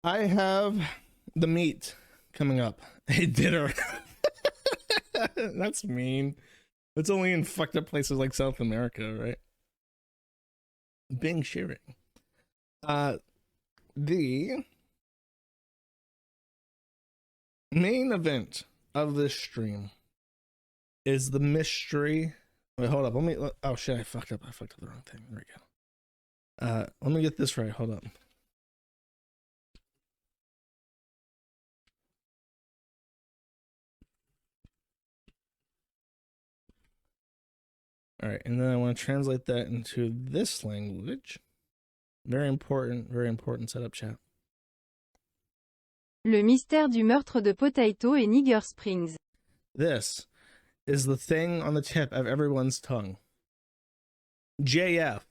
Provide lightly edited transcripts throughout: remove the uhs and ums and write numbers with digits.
I have the meat coming up. A dinner. That's mean. It's only in fucked up places like South America, right? Bing shearing. The main event of this stream is the mystery. Wait, hold up. Let me. Oh shit! I fucked up. I fucked up the wrong thing. There we go. Let me get this right. Hold up. All right, and then I want to translate that into this language. Very important setup, chat. Le mystère du meurtre de Potato et Nigger Springs. This is the thing on the tip of everyone's tongue. JF,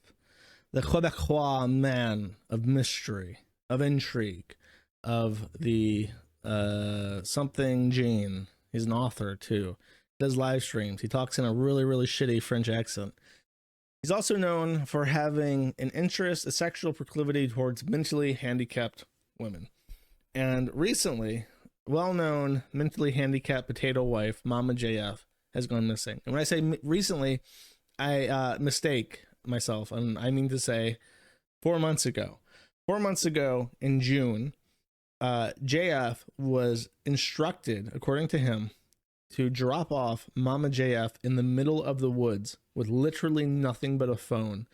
the Quebecois man of mystery, of intrigue, of the something gene. He's an author too. Does live streams. He talks in a really shitty French accent. He's also known for having an interest, a sexual proclivity towards mentally handicapped women. And recently, well-known mentally handicapped potato wife, Mama JF, has gone missing. And when I say recently, I mistake myself, and I mean to say 4 months ago. 4 months ago in June, JF was instructed, according to him, to drop off Mama JF in the middle of the woods with literally nothing but a phone.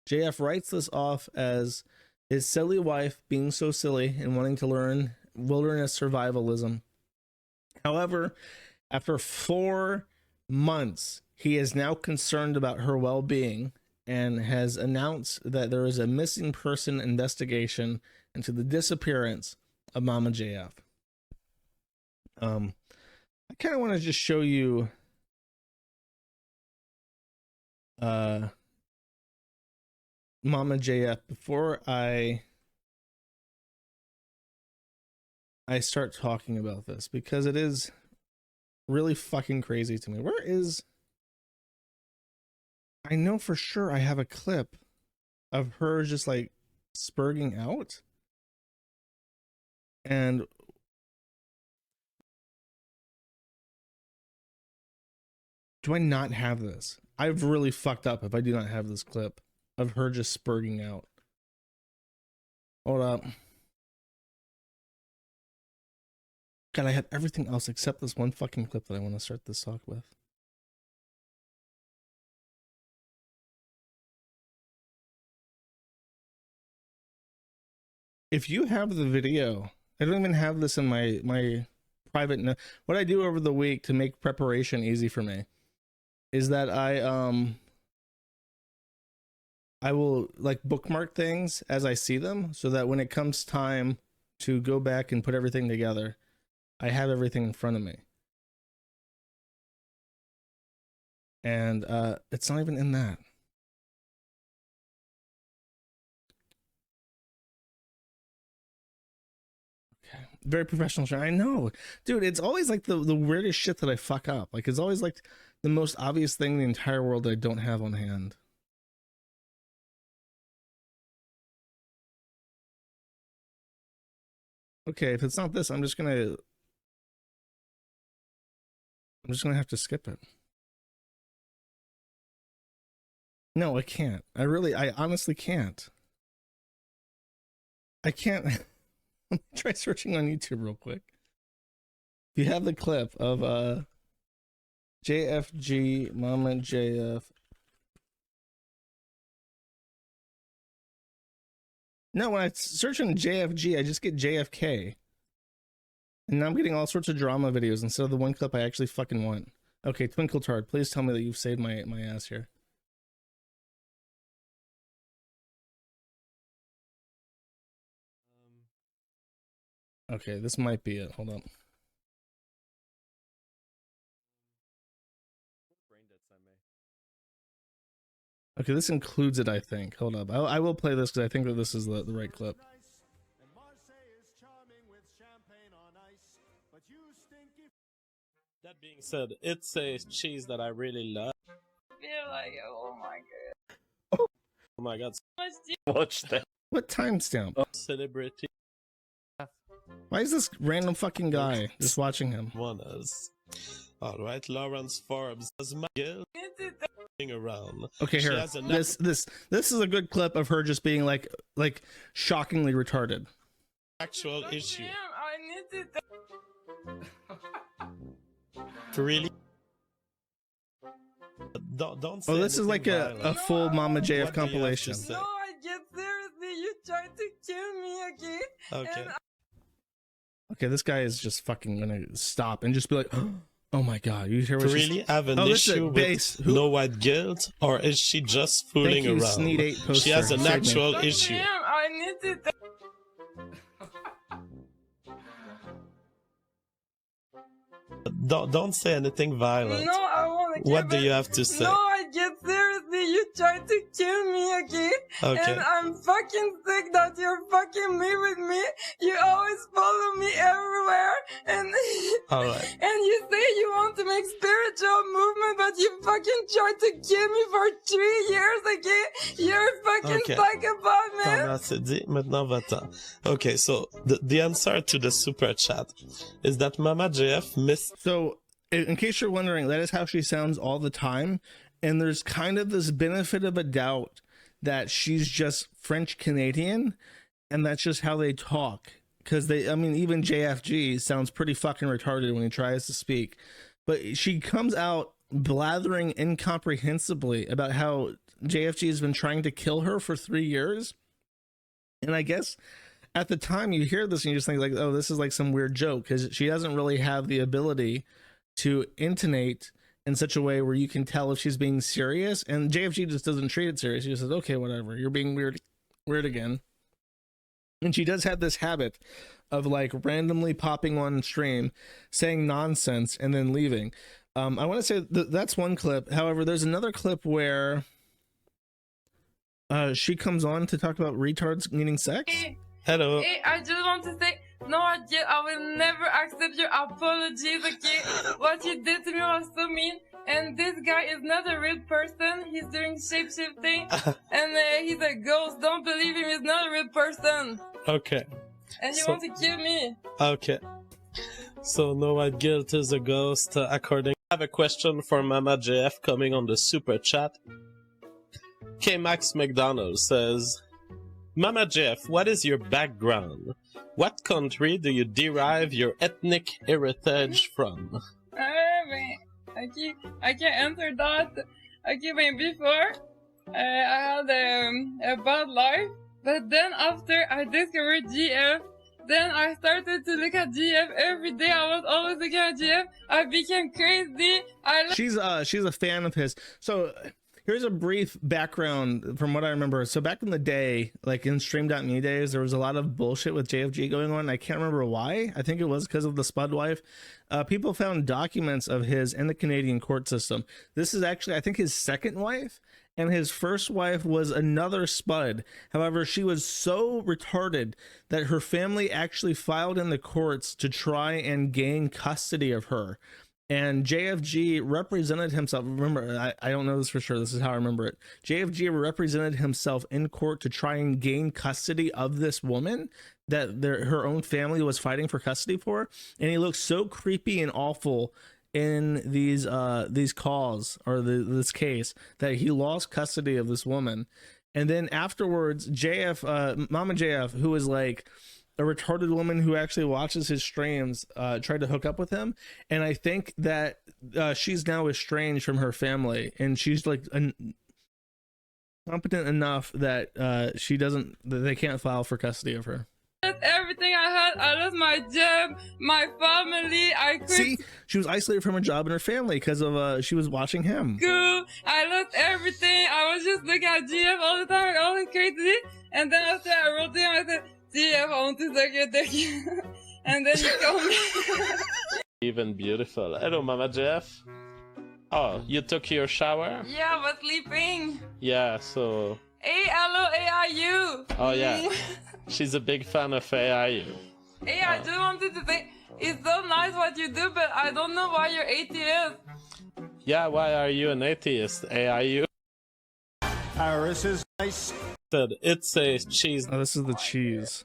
JF writes this off as his silly wife being so silly and wanting to learn wilderness survivalism. However, after 4 months, he is now concerned about her well-being and has announced that there is a missing person investigation into the disappearance of Mama JF. I kind of want to just show you Mama JF before I start talking about this, because it is really fucking crazy to me. Where is... I know for sure I have a clip of her just like spurging out. And do I not have this? I've really fucked up if I do not have this clip of her just spurging out. Hold up. God, I have everything else except this one fucking clip that I want to start this talk with. If you have the video, I don't even have this in my private note. What I do over the week to make preparation easy for me is that I will like bookmark things as I see them, so that when it comes time to go back and put everything together, I have everything in front of me. And it's not even in that. Okay. Very professional show. I know. Dude, it's always like the weirdest shit that I fuck up. Like, it's always like the most obvious thing in the entire world that I don't have on hand. Okay, if it's not this, I'm just gonna have to skip it. No, I can't. I honestly can't. I can't. Let me try searching on YouTube real quick. If you have the clip of JFG Mama JF. No, when I search on JFG, I just get JFK. And now I'm getting all sorts of drama videos instead of the one clip I actually fucking want. Okay, Twinkle Tard, please tell me that you've saved my ass here. Okay, this might be it. Hold on. Okay, this includes it, I think. Hold up. I will play this because I think that this is the right clip. That being said, it's a cheese that I really love. Feel like, oh my god. Oh my god. Watch that. What timestamp? Oh, celebrity. Why is this random fucking guy just watching him? One is. Alright, Lawrence Forbes does my guilt around. Okay, She here. has a This is a good clip of her just being like shockingly retarded. actual issue. Damn, I need to. Really? Don't say Oh, this is anything like a violent. full Mama JF What do you have to compilation. say? No, I get seriously. You tried to kill me, okay? Okay. And Okay, this guy is just fucking gonna stop and just be like, oh my god, you hear what To she's... really have an Oh, this is issue a base. with Who- no white guilt, or is she just fooling Thank you, around? Sneed8 poster. She has an Save me. actual God issue. damn, I need to. Don't say anything violent. No, I want to. What do you have to say? No, I get seriously. You tried to kill me, okay? Okay. And I'm fucking sick that you're fucking me with me. You always follow me everywhere, and Alright. and you say you want to make spiritual movement, but you fucking tried to kill me for 3 years, okay? You're a fucking Okay. psychopath, man. T'en as assez dit, maintenant va-t'en. Okay, so the answer to the super chat is that Mama JF missed. So, in case you're wondering, that is how she sounds all the time. And there's kind of this benefit of a doubt that she's just French Canadian, and that's just how they talk. Because even JFG sounds pretty fucking retarded when he tries to speak. But she comes out blathering incomprehensibly about how JFG has been trying to kill her for 3 years. And I guess at the time you hear this and you just think like, oh, this is like some weird joke, because she doesn't really have the ability to intonate in such a way where you can tell if she's being serious. And JFG just doesn't treat it serious. He just says, okay, whatever, you're being weird again. And she does have this habit of like randomly popping on stream, saying nonsense, and then leaving. I want to say that's one clip. However, there's another clip where she comes on to talk about retards needing sex. Hello. Hey, I just want to say, no, I will never accept your apologies, okay? What you did to me was so mean. And this guy is not a real person. He's doing shape-shifting. And he's a ghost. Don't believe him. He's not a real person. Okay. And he So- wants to kill me. Okay. So no white guilt is a ghost, according. I have a question for Mama JF coming on the super chat. K Max McDonald says, Mama JF, what is your background? What country do you derive your ethnic heritage from? Okay, I can answer that. Okay, but before, I had a bad life. But then after I discovered GF, then I started to look at GF every day. I was always looking at GF. I became crazy. She's a fan of his. So here's a brief background from what I remember. So back in the day, like in Stream.me days, there was a lot of bullshit with JFG going on. I can't remember why. I think it was because of the Spud wife. People found documents of his in the Canadian court system. This is actually, I think, his second wife. And his first wife was another Spud. However, she was so retarded that her family actually filed in the courts to try and gain custody of her. And JFG represented himself. Remember, I don't know this for sure. This is how I remember it. JFG represented himself in court to try and gain custody of this woman that her own family was fighting for custody for. And he looked so creepy and awful in these calls or this case that he lost custody of this woman. And then afterwards, Mama JF, who is like a retarded woman who actually watches his streams, tried to hook up with him. And I think that she's now estranged from her family, and she's like competent enough that that they can't file for custody of her. Everything I had, I lost my job, my family, I quit See, she was isolated from her job and her family because of she was watching him. school, I lost everything. I was just looking at GF all the time, all the crazy. And then after I wrote to him, I said, GF, I want to suck your dick. And then he told me. Even beautiful. Hello, Mama JF. Oh, you took your shower? Yeah, but sleeping. Yeah, so... Hey, hello, AIU. Oh, yeah. She's a big fan of AIU. Hey, I just wanted to say, it's so nice what you do, but I don't know why you're atheist. Yeah, why are you an atheist, AIU? Paris is nice. Said it's a cheese. Oh, this is the cheese.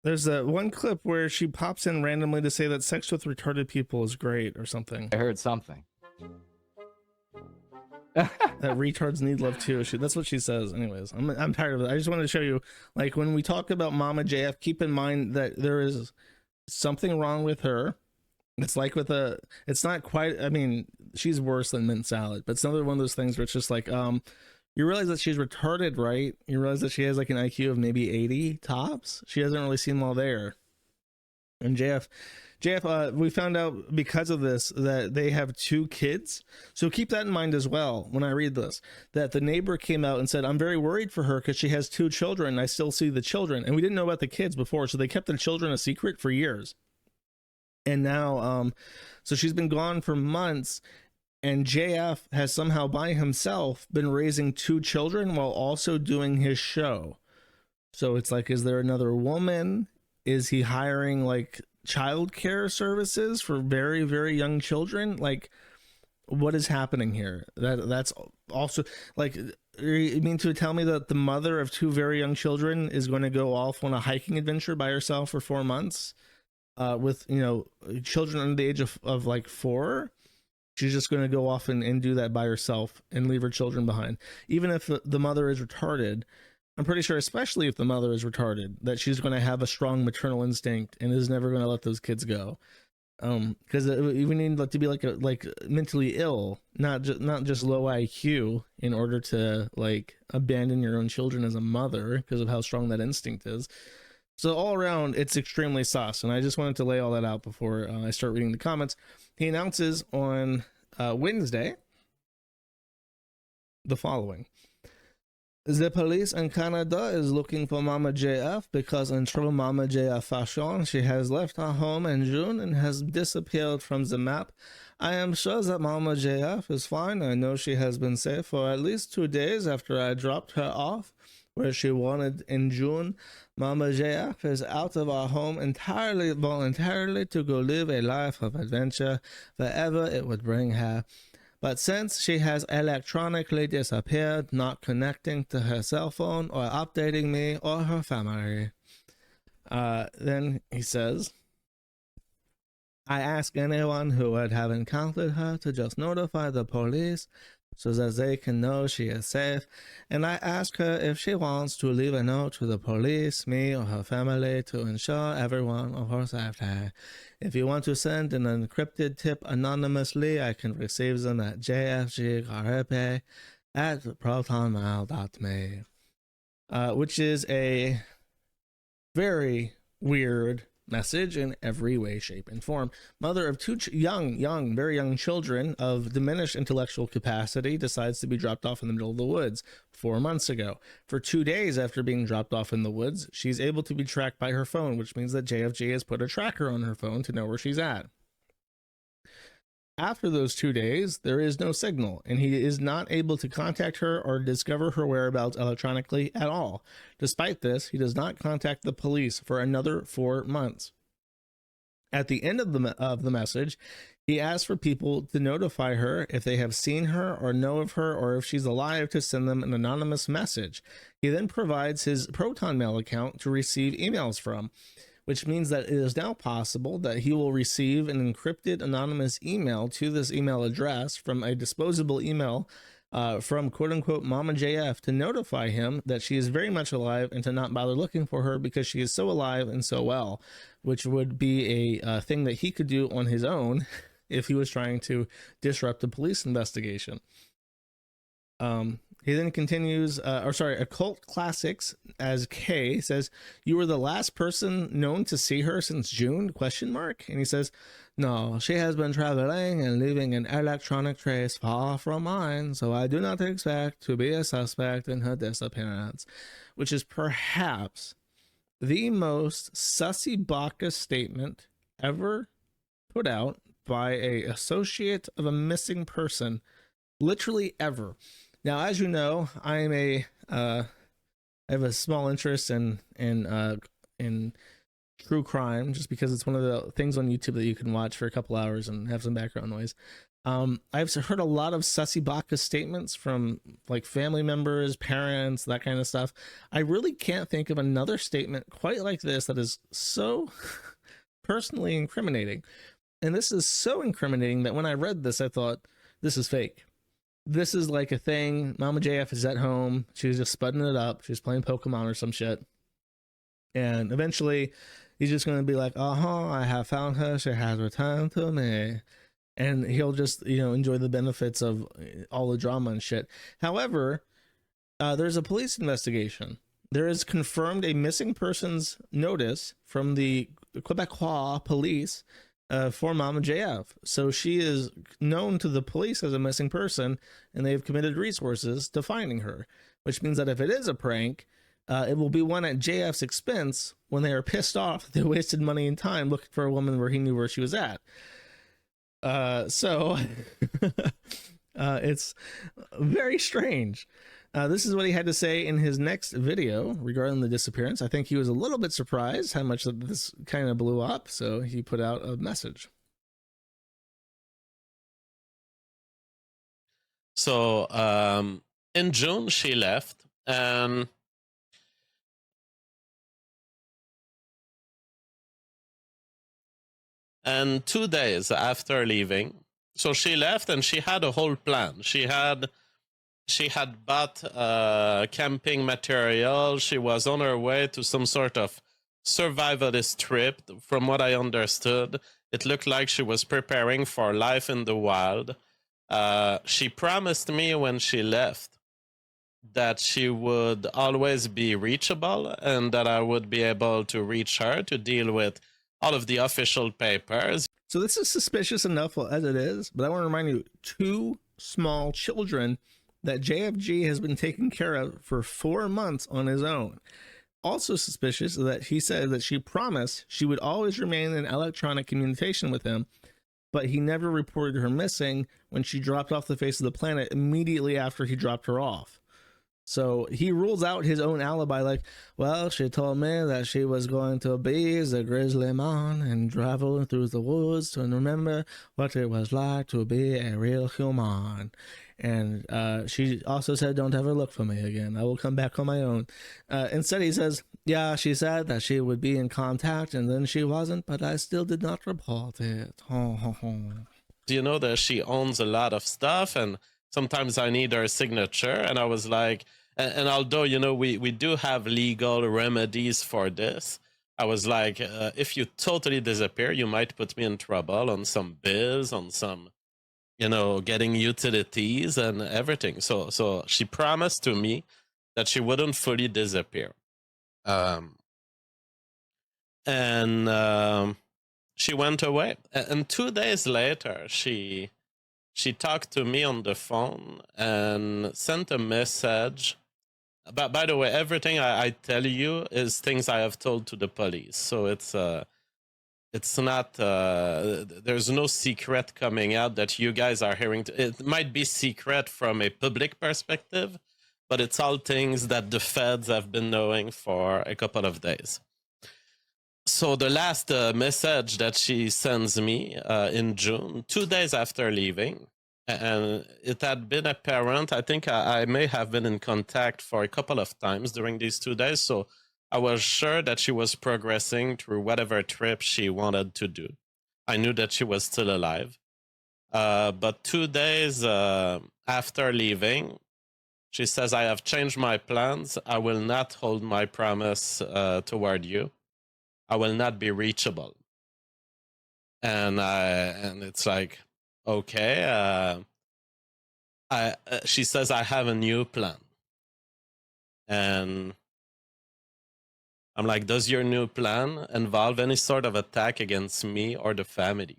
There's that one clip where she pops in randomly to say that sex with retarded people is great or something. I heard something. That retards need love too. That's what she says. Anyways, I'm tired of it. I just wanted to show you, like, when we talk about Mama JF, keep in mind that there is something wrong with her. It's like it's not quite, I mean, she's worse than mint salad, but it's another one of those things where it's just like, you realize that she's retarded, right? You realize that she has like an IQ of maybe 80 tops. She doesn't really seem all there. And JF, we found out because of this that they have 2 kids. So keep that in mind as well when I read this, that the neighbor came out and said, I'm very worried for her because she has 2 children. I still see the children. And we didn't know about the kids before. So they kept the children a secret for years. And now, so she's been gone for months, and JF has somehow by himself been raising 2 children while also doing his show. So it's like, is there another woman? Is he hiring like childcare services for very, very young children? Like, what is happening here? That's also like, you mean to tell me that the mother of 2 very young children is going to go off on a hiking adventure by herself for 4 months? With, you know, children under the age of like 4, she's just going to go off and do that by herself and leave her children behind. Even if the mother is retarded, I'm pretty sure, especially if the mother is retarded, that she's going to have a strong maternal instinct and is never going to let those kids go. Because we need to be like mentally ill, not just low IQ, in order to like abandon your own children as a mother because of how strong that instinct is. So all around, it's extremely sus, and I just wanted to lay all that out before I start reading the comments. He announces on Wednesday the following. The police in Canada is looking for Mama JF because in true Mama JF fashion, she has left her home in June and has disappeared from the map. I am sure that Mama JF is fine. I know she has been safe for at least 2 days after I dropped her off where she wanted in June. Mama JF is out of our home entirely voluntarily to go live a life of adventure wherever it would bring her. But since she has electronically disappeared, not connecting to her cell phone or updating me or her family. Then he says, I ask anyone who would have encountered her to just notify the police so that they can know she is safe, and I ask her if she wants to leave a note to the police, me, or her family to ensure everyone of her safety. If you want to send an encrypted tip anonymously, I can receive them at jfggariepy at protonmail.me, which is a very weird message in every way, shape, and form. Mother of 2 very young children of diminished intellectual capacity decides to be dropped off in the middle of the woods 4 months ago. For 2 days after being dropped off in the woods, she's able to be tracked by her phone, which means that JFG has put a tracker on her phone to know where she's at. After those 2 days, there is no signal, and he is not able to contact her or discover her whereabouts electronically at all. Despite this, he does not contact the police for another 4 months. At the end of the message, he asks for people to notify her if they have seen her or know of her, or if she's alive, to send them an anonymous message. He then provides his Proton Mail account to receive emails from, which means that it is now possible that he will receive an encrypted anonymous email to this email address from a disposable email from quote-unquote Mama JF to notify him that she is very much alive and to not bother looking for her because she is so alive and so well, which would be a thing that he could do on his own if he was trying to disrupt a police investigation. He then continues, Occult Classics as K says, you were the last person known to see her since June, ? And he says, no, she has been traveling and leaving an electronic trace far from mine, so I do not expect to be a suspect in her disappearance, which is perhaps the most sussy Bacchus statement ever put out by a associate of a missing person, literally ever. Now, as you know, I have a small interest in true crime, just because it's one of the things on YouTube that you can watch for a couple hours and have some background noise. I've heard a lot of Sussy Baka statements from like family members, parents, that kind of stuff. I really can't think of another statement quite like this that is so personally incriminating. And this is so incriminating that when I read this, I thought, this is fake. This is like a thing. Mama JF is at home. She was just spudding it up. She was playing Pokemon or some shit. And eventually he's just going to be like, I have found her. She has returned to me. And he'll just, enjoy the benefits of all the drama and shit. However, there's a police investigation. There is confirmed a missing persons notice from the Quebecois police for Mama JF. So she is known to the police as a missing person, and they have committed resources to finding her, which means that if it is a prank, it will be one at JF's expense when they are pissed off they wasted money and time looking for a woman where he knew where she was at. So it's very strange. This is what he had to say in his next video regarding the disappearance. I think he was a little bit surprised how much this kind of blew up, so he put out a message. So in June, she left, and And 2 days after leaving, so she left and she had a whole plan. She had bought camping material. She was on her way to some sort of survivalist trip. From what I understood, it looked like she was preparing for life in the wild. She promised me when she left that she would always be reachable and that I would be able to reach her to deal with all of the official papers. So this is suspicious enough as it is, but I want to remind you, 2 small children that JFG has been taking care of for 4 months on his own. Also suspicious that he said that she promised she would always remain in electronic communication with him, but he never reported her missing when she dropped off the face of the planet immediately after he dropped her off. So he rules out his own alibi, like, well, she told me that she was going to be the grizzly man and travel through the woods to remember what it was like to be a real human. And she also said, don't ever look for me again. I will come back on my own. Instead, he says, yeah, she said that she would be in contact, and then she wasn't, but I still did not report it. Do you know that she owns a lot of stuff, and sometimes I need her signature? And I was like, and although, you know, we do have legal remedies for this, I was like, if you totally disappear, you might put me in trouble on some bills, on some, you know, getting utilities and everything. So she promised to me that she wouldn't fully disappear. She went away. And 2 days later, she talked to me on the phone and sent a message. But by the way, everything I tell you is things I have told to the police. So it's not, there's no secret coming out that you guys are hearing. It might be secret from a public perspective, but it's all things that the feds have been knowing for a couple of days. So the last message that she sends me in June, 2 days after leaving, and it had been apparent, I think I may have been in contact for a couple of times during these 2 days, so I was sure that she was progressing through whatever trip she wanted to do. I knew that she was still alive. But 2 days after leaving, she says, I have changed my plans. I will not hold my promise toward you. I will not be reachable. And it's like, okay. She says, I have a new plan. And I'm like, does your new plan involve any sort of attack against me or the family?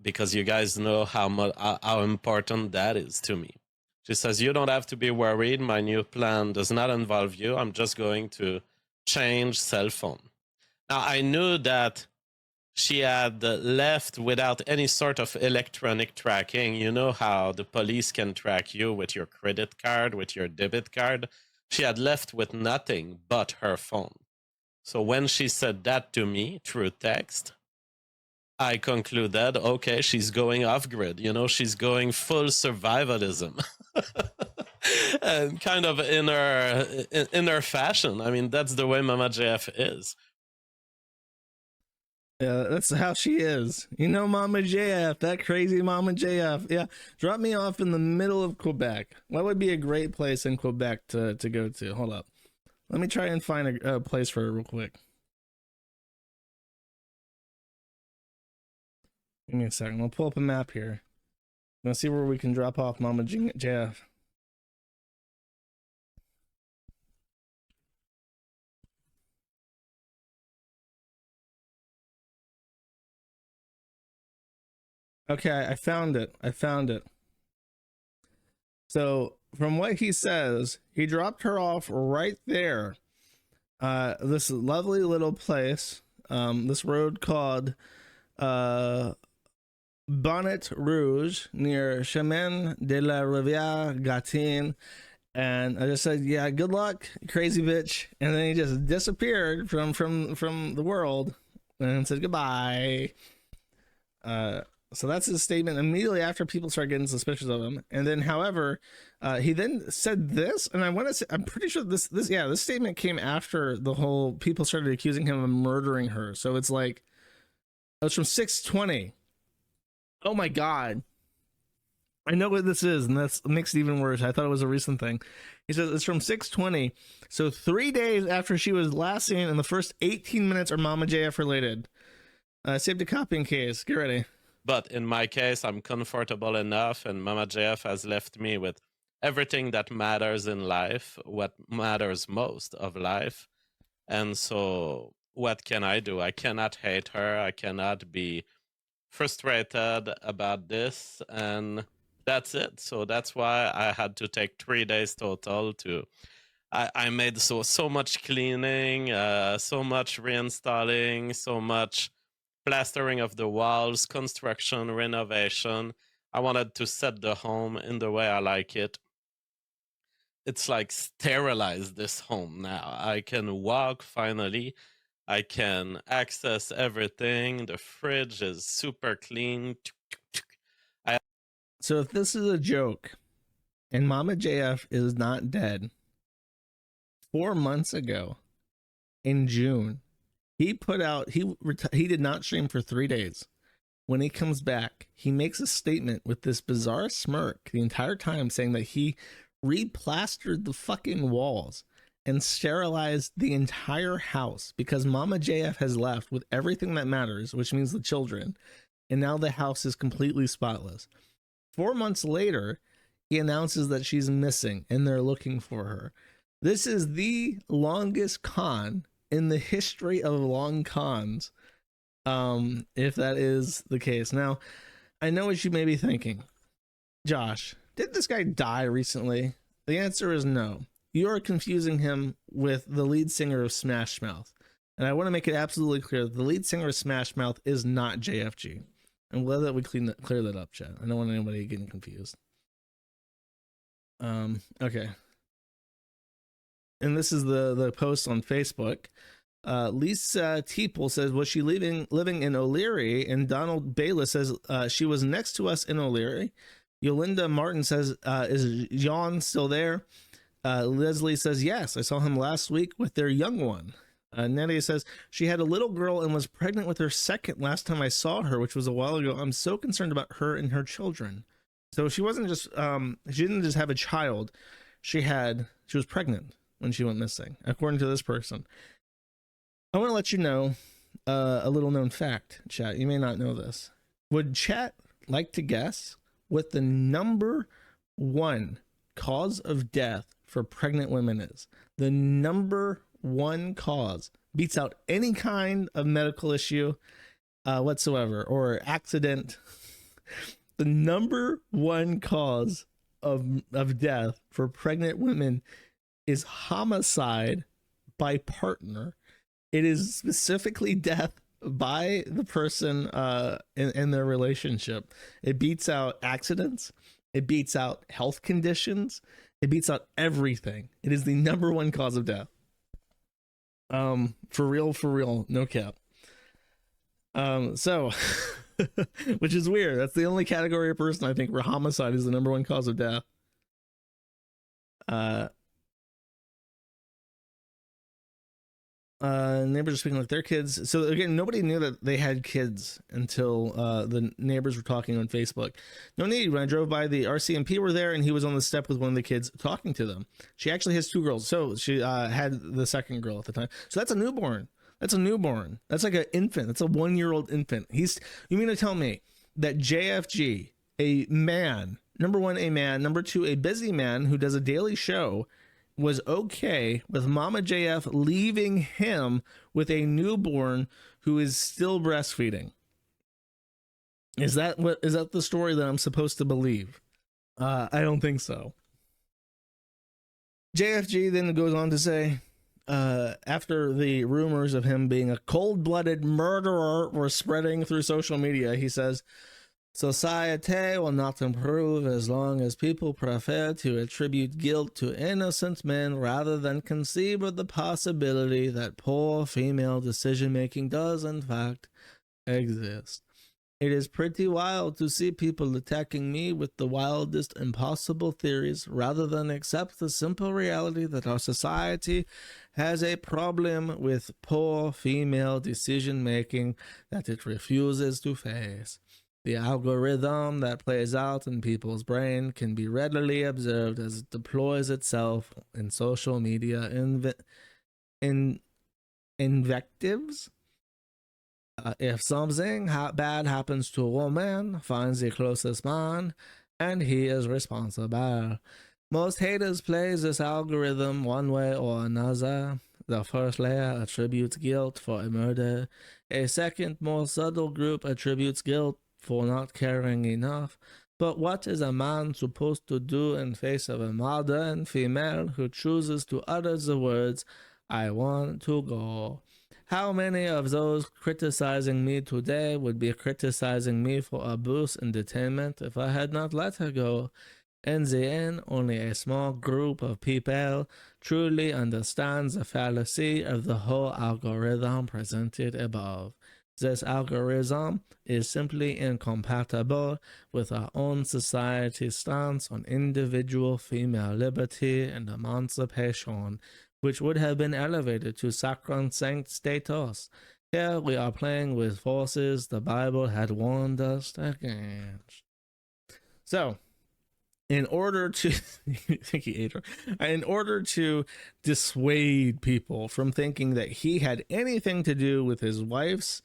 Because you guys know how important that is to me. She says, you don't have to be worried. My new plan does not involve you. I'm just going to change cell phone. Now, I knew that she had left without any sort of electronic tracking. You know how the police can track you with your credit card, with your debit card. She had left with nothing but her phone. So when she said that to me through text, I concluded, okay, she's going off grid. You know, she's going full survivalism, and kind of in her fashion. I mean, that's the way Mama JF is. Yeah, that's how she is. You know, Mama JF, that crazy Mama JF. Yeah, drop me off in the middle of Quebec. What would be a great place in Quebec to go to? Hold up. Let me try and find a place for her real quick. Give me a second. We'll pull up a map here. I'm gonna see where we can drop off Mama JF. Okay, I found it. So from what he says, he dropped her off right there. This lovely little place. This road called Bonnet Rouge near Chemin de la Rivière Gatine. And I just said, yeah, good luck, crazy bitch. And then he just disappeared from the world and said goodbye. So that's his statement immediately after people start getting suspicious of him. And then, however, he then said this, and I want to say, I'm pretty sure this statement came after the whole people started accusing him of murdering her. So it's like, it's from 620. Oh my God. I know what this is, and that makes it even worse. I thought it was a recent thing. He says it's from 620. So 3 days after she was last seen, and the first 18 minutes are Mama JF related. Saved a copy in case. Get ready. But in my case, I'm comfortable enough, and Mama JF has left me with everything that matters in life, what matters most of life. And so what can I do? I cannot hate her. I cannot be frustrated about this. And that's it. So that's why I had to take 3 days total to... I made so much cleaning, so much reinstalling, so much plastering of the walls, construction, renovation. I wanted to set the home in the way I like it. It's like sterilize this home now. I can walk finally. I can access everything. The fridge is super clean. So if this is a joke and Mama JF is not dead, 4 months ago in June, he put out, he did not stream for 3 days. When he comes back, he makes a statement with this bizarre smirk the entire time saying that he replastered the fucking walls and sterilized the entire house because Mama JF has left with everything that matters, which means the children. And now the house is completely spotless. 4 months later, he announces that she's missing and they're looking for her. This is the longest con in the history of long cons, if that is the case. Now, I know what you may be thinking. Josh, did this guy die recently? The answer is no. You are confusing him with the lead singer of Smash Mouth. And I want to make it absolutely clear that the lead singer of Smash Mouth is not JFG. I'm glad that we clear that up, chat. I don't want anybody getting confused. Okay. And this is the post on Facebook. Lisa Teeple says, was she living in O'Leary? And Donald Bayless says, she was next to us in O'Leary. Yolinda Martin says, is John still there? Leslie says, yes, I saw him last week with their young one. Nadia says, she had a little girl and was pregnant with her second last time I saw her, which was a while ago. I'm so concerned about her and her children. So she wasn't just, she didn't just have a child. She was pregnant when she went missing, according to this person. I want to let you know a little known fact, chat. You may not know this. Would chat like to guess what the number one cause of death for pregnant women is? The number one cause, beats out any kind of medical issue whatsoever or accident. The number one cause of death for pregnant women is homicide by partner. It is specifically death by the person in their relationship. It beats out accidents. It beats out health conditions. It beats out everything. It is the number one cause of death. For real, no cap. So, which is weird. That's the only category of person I think where homicide is the number one cause of death. Neighbors are speaking like their kids. So again, nobody knew that they had kids until the neighbors were talking on Facebook. No need. When I drove by, the RCMP were there, and he was on the step with one of the kids talking to them. She actually has 2 girls. So she had the second girl at the time. So that's a newborn. That's a newborn. That's like an infant. That's a 1-year-old infant. You mean to tell me that JFG, a man, number one, a man, number 2, a busy man who does a daily show, was okay with Mama JF leaving him with a newborn who is still breastfeeding? Is that the story that I'm supposed to believe? I don't think so. JFG then goes on to say, after the rumors of him being a cold-blooded murderer were spreading through social media, he says, society will not improve as long as people prefer to attribute guilt to innocent men rather than conceive of the possibility that poor female decision-making does in fact exist. It is pretty wild to see people attacking me with the wildest impossible theories rather than accept the simple reality that our society has a problem with poor female decision-making that it refuses to face. The algorithm that plays out in people's brain can be readily observed as it deploys itself in social media invectives. If something bad happens to a woman, finds the closest man, and he is responsible. Most haters play this algorithm one way or another. The first layer attributes guilt for a murder. A second, more subtle group attributes guilt for not caring enough. But what is a man supposed to do in face of a modern female who chooses to utter the words, "I want to go"? How many of those criticizing me today would be criticizing me for abuse and detainment if I had not let her go? In the end, only a small group of people truly understands the fallacy of the whole algorithm presented above. This algorithm is simply incompatible with our own society's stance on individual female liberty and emancipation, which would have been elevated to sacrosanct status. Here we are playing with forces the Bible had warned us against. So, in order to dissuade people from thinking that he had anything to do with his wife's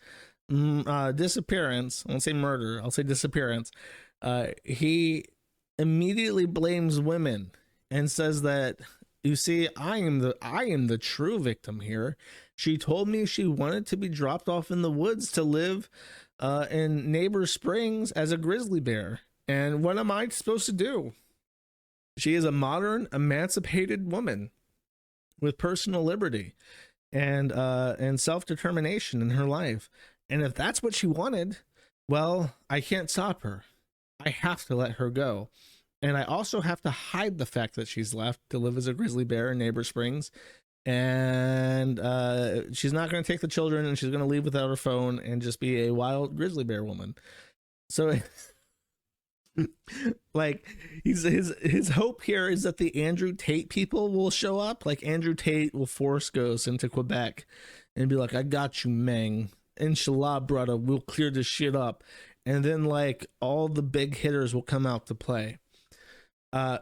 disappearance, I won't say murder, I'll say disappearance, he immediately blames women and says that, you see, I am the true victim here. She told me she wanted to be dropped off in the woods to live in Neighbor Springs as a grizzly bear. And what am I supposed to do? She is a modern, emancipated woman with personal liberty and self-determination in her life. And if that's what she wanted, well, I can't stop her. I have to let her go. And I also have to hide the fact that she's left to live as a grizzly bear in Neighbor Springs. And she's not going to take the children, and she's going to leave without her phone and just be a wild grizzly bear woman. So, like, his hope here is that the Andrew Tate people will show up. Like, Andrew Tate will force Ghost into Quebec and be like, "I got you, Meng. Inshallah, brother, we'll clear this shit up." And then, like, all the big hitters will come out to play.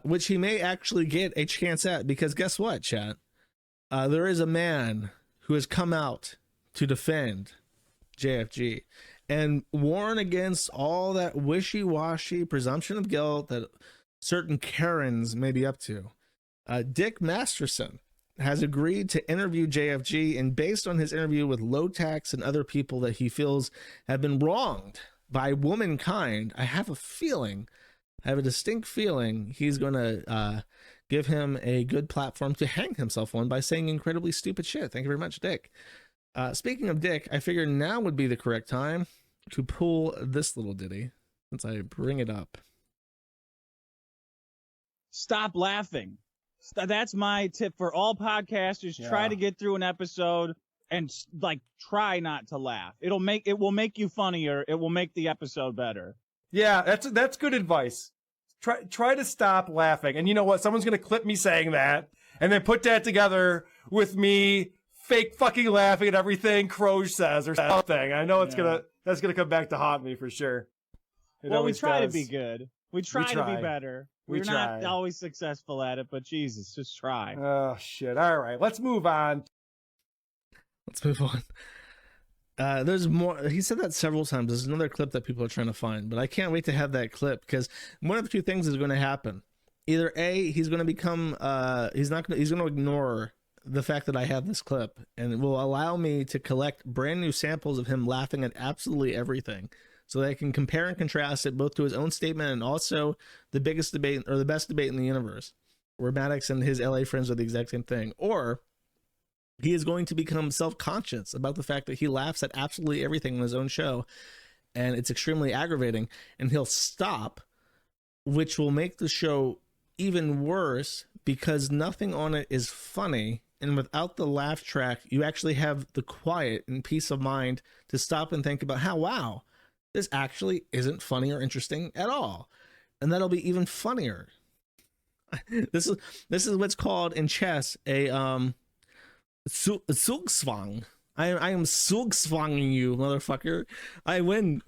Which he may actually get a chance at, because guess what, chat? There is a man who has come out to defend JFG and warn against all that wishy-washy presumption of guilt that certain Karens may be up to. Dick Masterson has agreed to interview JFG, and based on his interview with Lotax and other people that he feels have been wronged by womankind, I have a distinct feeling he's going to give him a good platform to hang himself on by saying incredibly stupid shit. Thank you very much, Dick. Speaking of Dick, I figure now would be the correct time to pull this little ditty since I bring it up. Stop laughing. That's my tip for all podcasters. Try to get through an episode and like try not to laugh. It will make you funnier. It will make the episode better. Yeah, that's good advice. Try to stop laughing. And you know what? Someone's gonna clip me saying that, and then put that together with me fake fucking laughing at everything Croge says or something. I know that's gonna come back to haunt me for sure. Well, we try to be good. We try to be better. We're not always successful at it, but Jesus, just try. Oh shit! All right, let's move on. Let's move on. There's more. He said that several times. There's another clip that people are trying to find, but I can't wait to have that clip because one of the two things is going to happen. Either A, he's going to become, he's going to ignore the fact that I have this clip and it will allow me to collect brand new samples of him laughing at absolutely everything so that I can compare and contrast it both to his own statement and also the biggest debate or the best debate in the universe where Maddox and his LA friends are the exact same thing. Or he is going to become self-conscious about the fact that he laughs at absolutely everything on his own show, and it's extremely aggravating, and he'll stop, which will make the show even worse because nothing on it is funny, and without the laugh track, you actually have the quiet and peace of mind to stop and think about how, wow, this actually isn't funny or interesting at all, and that'll be even funnier. This is what's called in chess a Zugzwang. I am Zugzwanging you, motherfucker. I win.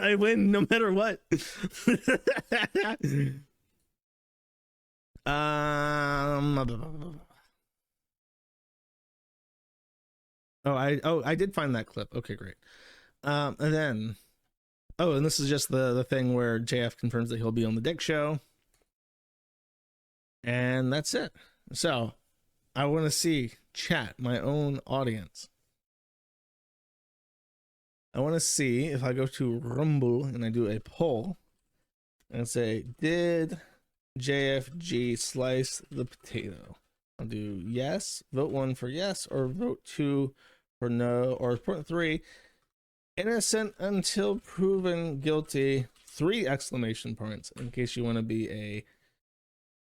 I win no matter what. I did find that clip. Okay, great. And then and this is just the thing where JF confirms that he'll be on the Dick Show. And that's it. So I want to see chat, my own audience. I want to see if I go to Rumble and I do a poll and say, did JFG slice the potato? I'll do yes, vote 1 for yes, or vote 2 for no, or point 3, innocent until proven guilty, 3 exclamation points, in case you want to be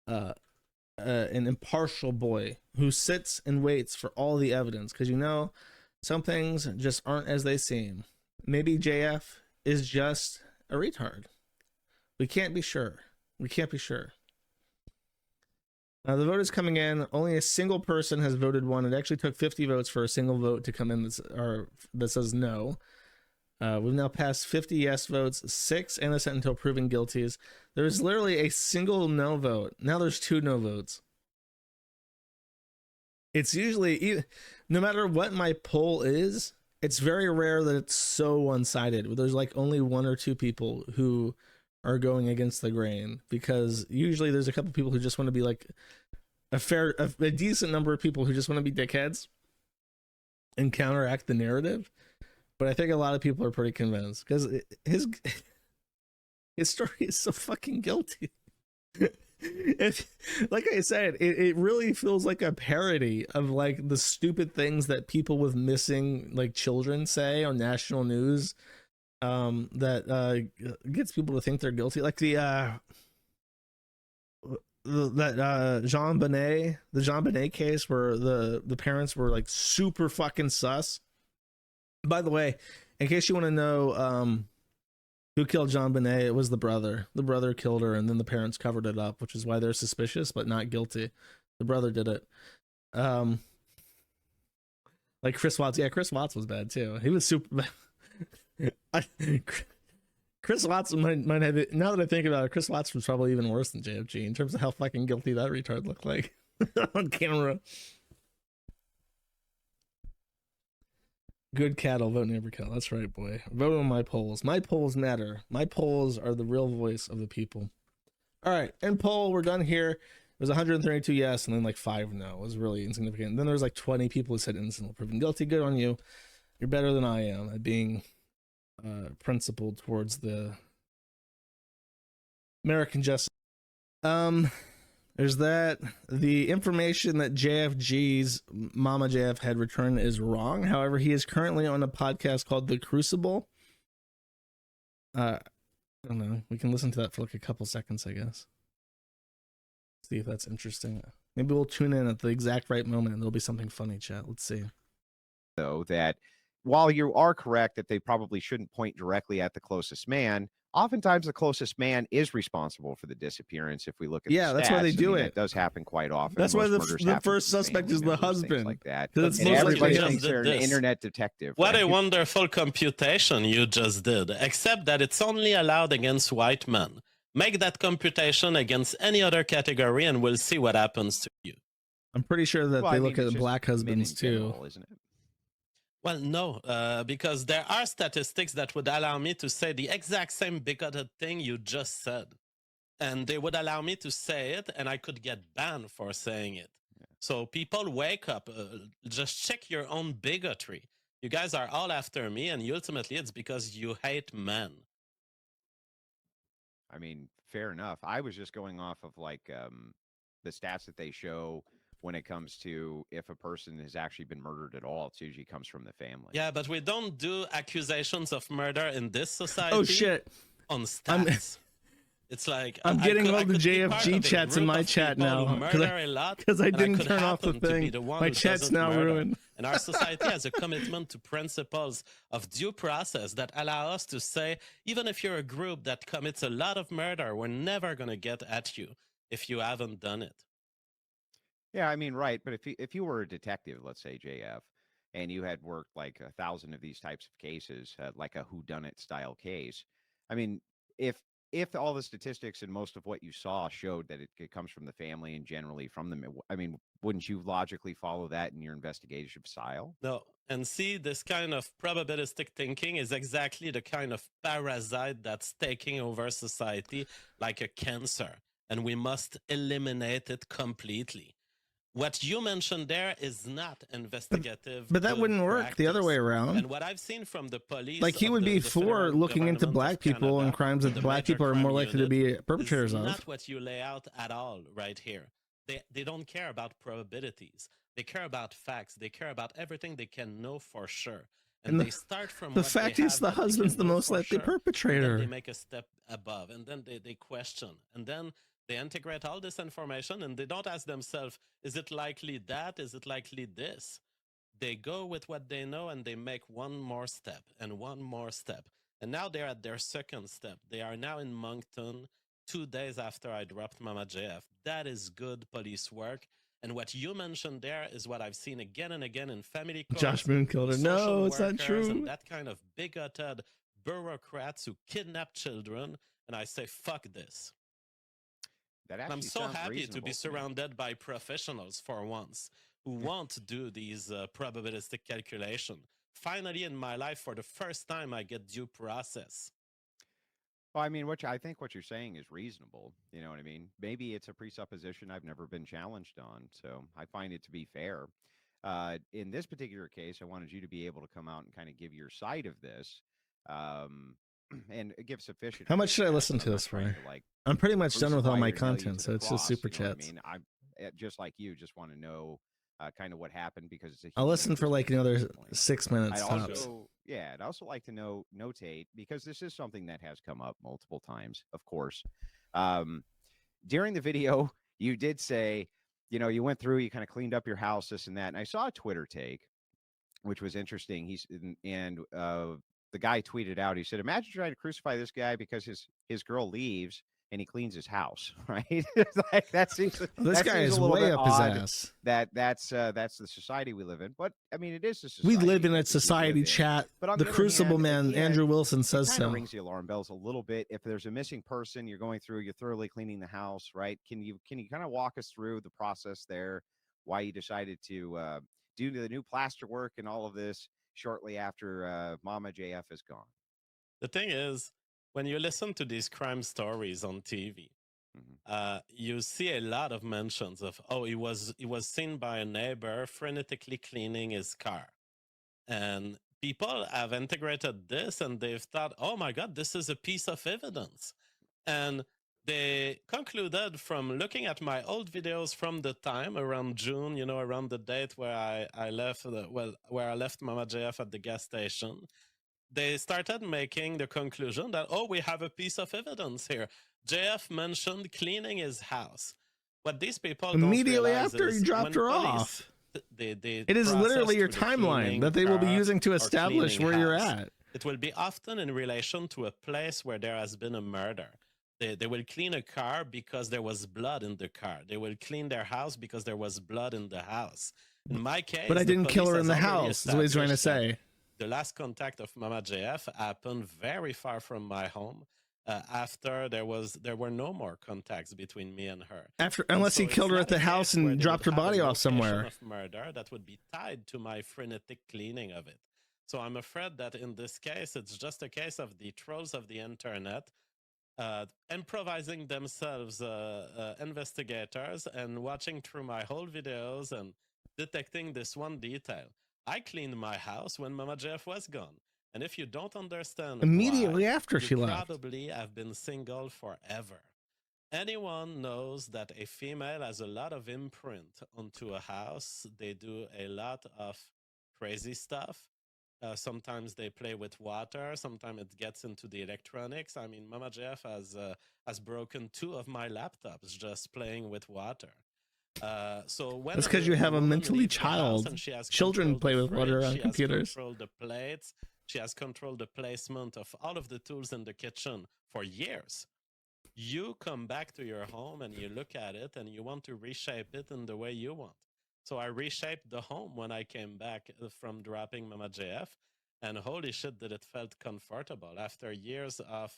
an impartial boy who sits and waits for all the evidence, because you know some things just aren't as they seem. Maybe JF is just a retard. We can't be sure. Now the vote is coming in. Only a single person has voted 1. It actually took 50 votes for a single vote to come in that says no. We've now passed 50 yes votes, 6 innocent until proven guilty. There's literally a single no vote. Now there's 2 no votes. It's usually, no matter what my poll is, it's very rare that it's so one-sided. There's like only 1 or 2 people who are going against the grain, because usually there's a couple people who just want to be like a decent number of people who just want to be dickheads and counteract the narrative. But I think a lot of people are pretty convinced because his story is so fucking guilty. Like I said, it really feels like a parody of like the stupid things that people with missing like children say on national news that gets people to think they're guilty. Like the Jean Bonnet case where the parents were like super fucking sus. By the way, in case you want to know who killed Jean Bonnet, it was the brother. The brother killed her, and then the parents covered it up, which is why they're suspicious but not guilty. The brother did it. Like Chris Watts. Yeah, Chris Watts was bad too. He was super bad. Chris Watts might have it. Now that I think about it, Chris Watts was probably even worse than JFG in terms of how fucking guilty that retard looked like on camera. Good cattle, vote neighbor cattle. That's right, boy. Vote on my polls. My polls matter. My polls are the real voice of the people. All right, end poll. We're done here. It was 132 yes, and then like 5 no. It was really insignificant. And then there was like 20 people who said innocent or proven guilty. Good on you. You're better than I am at being principled towards the American justice. There's that. The information that JFG's Mama JF had returned is wrong. However, he is currently on a podcast called The Crucible. I don't know. We can listen to that for like a couple seconds, I guess. See if that's interesting. Maybe we'll tune in at the exact right moment and there'll be something funny, chat. Let's see. Though that while you are correct that they probably shouldn't point directly at the closest man, oftentimes the closest man is responsible for the disappearance. If we look at Yeah, the that's why they stats. do I mean, it. It does happen quite often. That's why Most the murders happen first to family suspect is the members, things husband. like that. 'Cause it's And mostly everybody just thinks they're an this. internet detective. What right? a wonderful computation you just did, except that it's only allowed against white men. Make that computation against any other category and we'll see what happens to you. I'm pretty sure that Well, they I mean, look it's at just black men husbands in too. general, isn't it? Well, no, because there are statistics that would allow me to say the exact same bigoted thing you just said. And they would allow me to say it, and I could get banned for saying it. Yeah. So people wake up, just check your own bigotry. You guys are all after me, and ultimately it's because you hate men. I mean, fair enough. I was just going off of like the stats that they show when it comes to if a person has actually been murdered at all. It usually comes from the family. Yeah, but we don't do accusations of murder in this society. Oh shit! On stats. It's like I'm getting all the JFG chats in my chat now because I didn't turn off the thing. My chat's now ruined. And our society has a commitment to principles of due process that allow us to say, even if you're a group that commits a lot of murder, we're never going to get at you if you haven't done it. Yeah, I mean, right. But if you were a detective, let's say JF, and you had worked like 1,000 of these types of cases, like a whodunit style case, I mean, if all the statistics and most of what you saw showed that it comes from the family and generally from them, I mean, wouldn't you logically follow that in your investigation style? No. And see, this kind of probabilistic thinking is exactly the kind of parasite that's taking over society like a cancer. And we must eliminate it completely. What you mentioned there is not investigative. But that wouldn't work practice. The other way around. And what I've seen from the police, like he would be for looking into black people and crimes that black people are more likely to be perpetrators of. Not what you lay out at all right here. They don't care about probabilities. They care about facts. They care about everything they can know for sure. And they start from the fact is the husband's the most likely perpetrator. They make a step above, and then they question, and then they integrate all this information, and they don't ask themselves, is it likely that? Is it likely this? They go with what they know, and they make one more step and one more step. And now they're at their second step. They are now in Moncton 2 days after I dropped Mama JF. That is good police work. And what you mentioned there is what I've seen again and again in family courts. Josh Moon killed her. No, it's not true. And that kind of bigoted bureaucrats who kidnap children. And I say, fuck this. I'm so happy to be surrounded by professionals for once who want to do these probabilistic calculations. Finally, in my life, for the first time, I get due process. Well, I mean, I think what you're saying is reasonable. You know what I mean? Maybe it's a presupposition I've never been challenged on, so I find it to be fair. In this particular case, I wanted you to be able to come out and kind of give your side of this. And give sufficient. How much should I listen to this for? I'm pretty much done with all my content, so it's just super chats. I mean, I'm just like you, just want to know kind of what happened because it's I'll listen for like another 6 minutes tops. I'd also like to notate because this is something that has come up multiple times, of course. During the video, you did say, you went through, you kind of cleaned up your house, this and that, and I saw a Twitter take, which was interesting. The guy tweeted out, he said, imagine trying to crucify this guy because his girl leaves and he cleans his house, right? Like that seems this guy is way up his ass. That's the society we live in. But I mean, it is a society. We live in a society, chat. But the Crucible Man, Andrew Wilson says so. It kind of rings the alarm bells a little bit. If there's a missing person, you're going through, you're thoroughly cleaning the house, right? Can you kind of walk us through the process there? Why you decided to do the new plaster work and all of this shortly after Mama JF is gone? The thing is, when you listen to these crime stories on TV, you see a lot of mentions of, he was seen by a neighbor frenetically cleaning his car. And people have integrated this and they've thought, oh my God, this is a piece of evidence. And they concluded from looking at my old videos from the time around June, around the date where I left, where I left Mama JF at the gas station. They started making the conclusion that, we have a piece of evidence here. JF mentioned cleaning his house. What these people Immediately don't realize after is you dropped when her police, off. They It is literally your process through the timeline cleaning that they will be car using to or establish cleaning where you're house, at. it will be often in relation to a place where there has been a murder. They will clean a car because there was blood in the car. They will clean their house because there was blood in the house. In my case, But I the didn't kill police her in has the already house, is what he's trying to established that say. the last contact of Mama JF happened very far from my home. After there were no more contacts between me and her. Unless so he killed her it's at the not a house case where and they dropped would her have a body off location somewhere. of murder that would be tied to my frenetic cleaning of it. So I'm afraid that in this case, it's just a case of the trolls of the internet improvising themselves investigators and watching through my whole videos and detecting this one detail. I cleaned my house when Mama Jeff was gone. And if you don't understand Immediately why, after you she left. probably have been single forever. Anyone knows that a female has a lot of imprint onto a house. They do a lot of crazy stuff. Sometimes they play with water. Sometimes it gets into the electronics. I mean, Mama Jeff has broken 2 of my laptops just playing with water. So when That's because you have a woman mentally leaves the house child. and she has Children controlled play the with water fridge, on she has computers. controlled the plates, she has controlled the placement of all of the tools in the kitchen for years. You come back to your home and you look at it and you want to reshape it in the way you want. So I reshaped the home when I came back from dropping Mama JF, and holy shit, did it felt comfortable after years of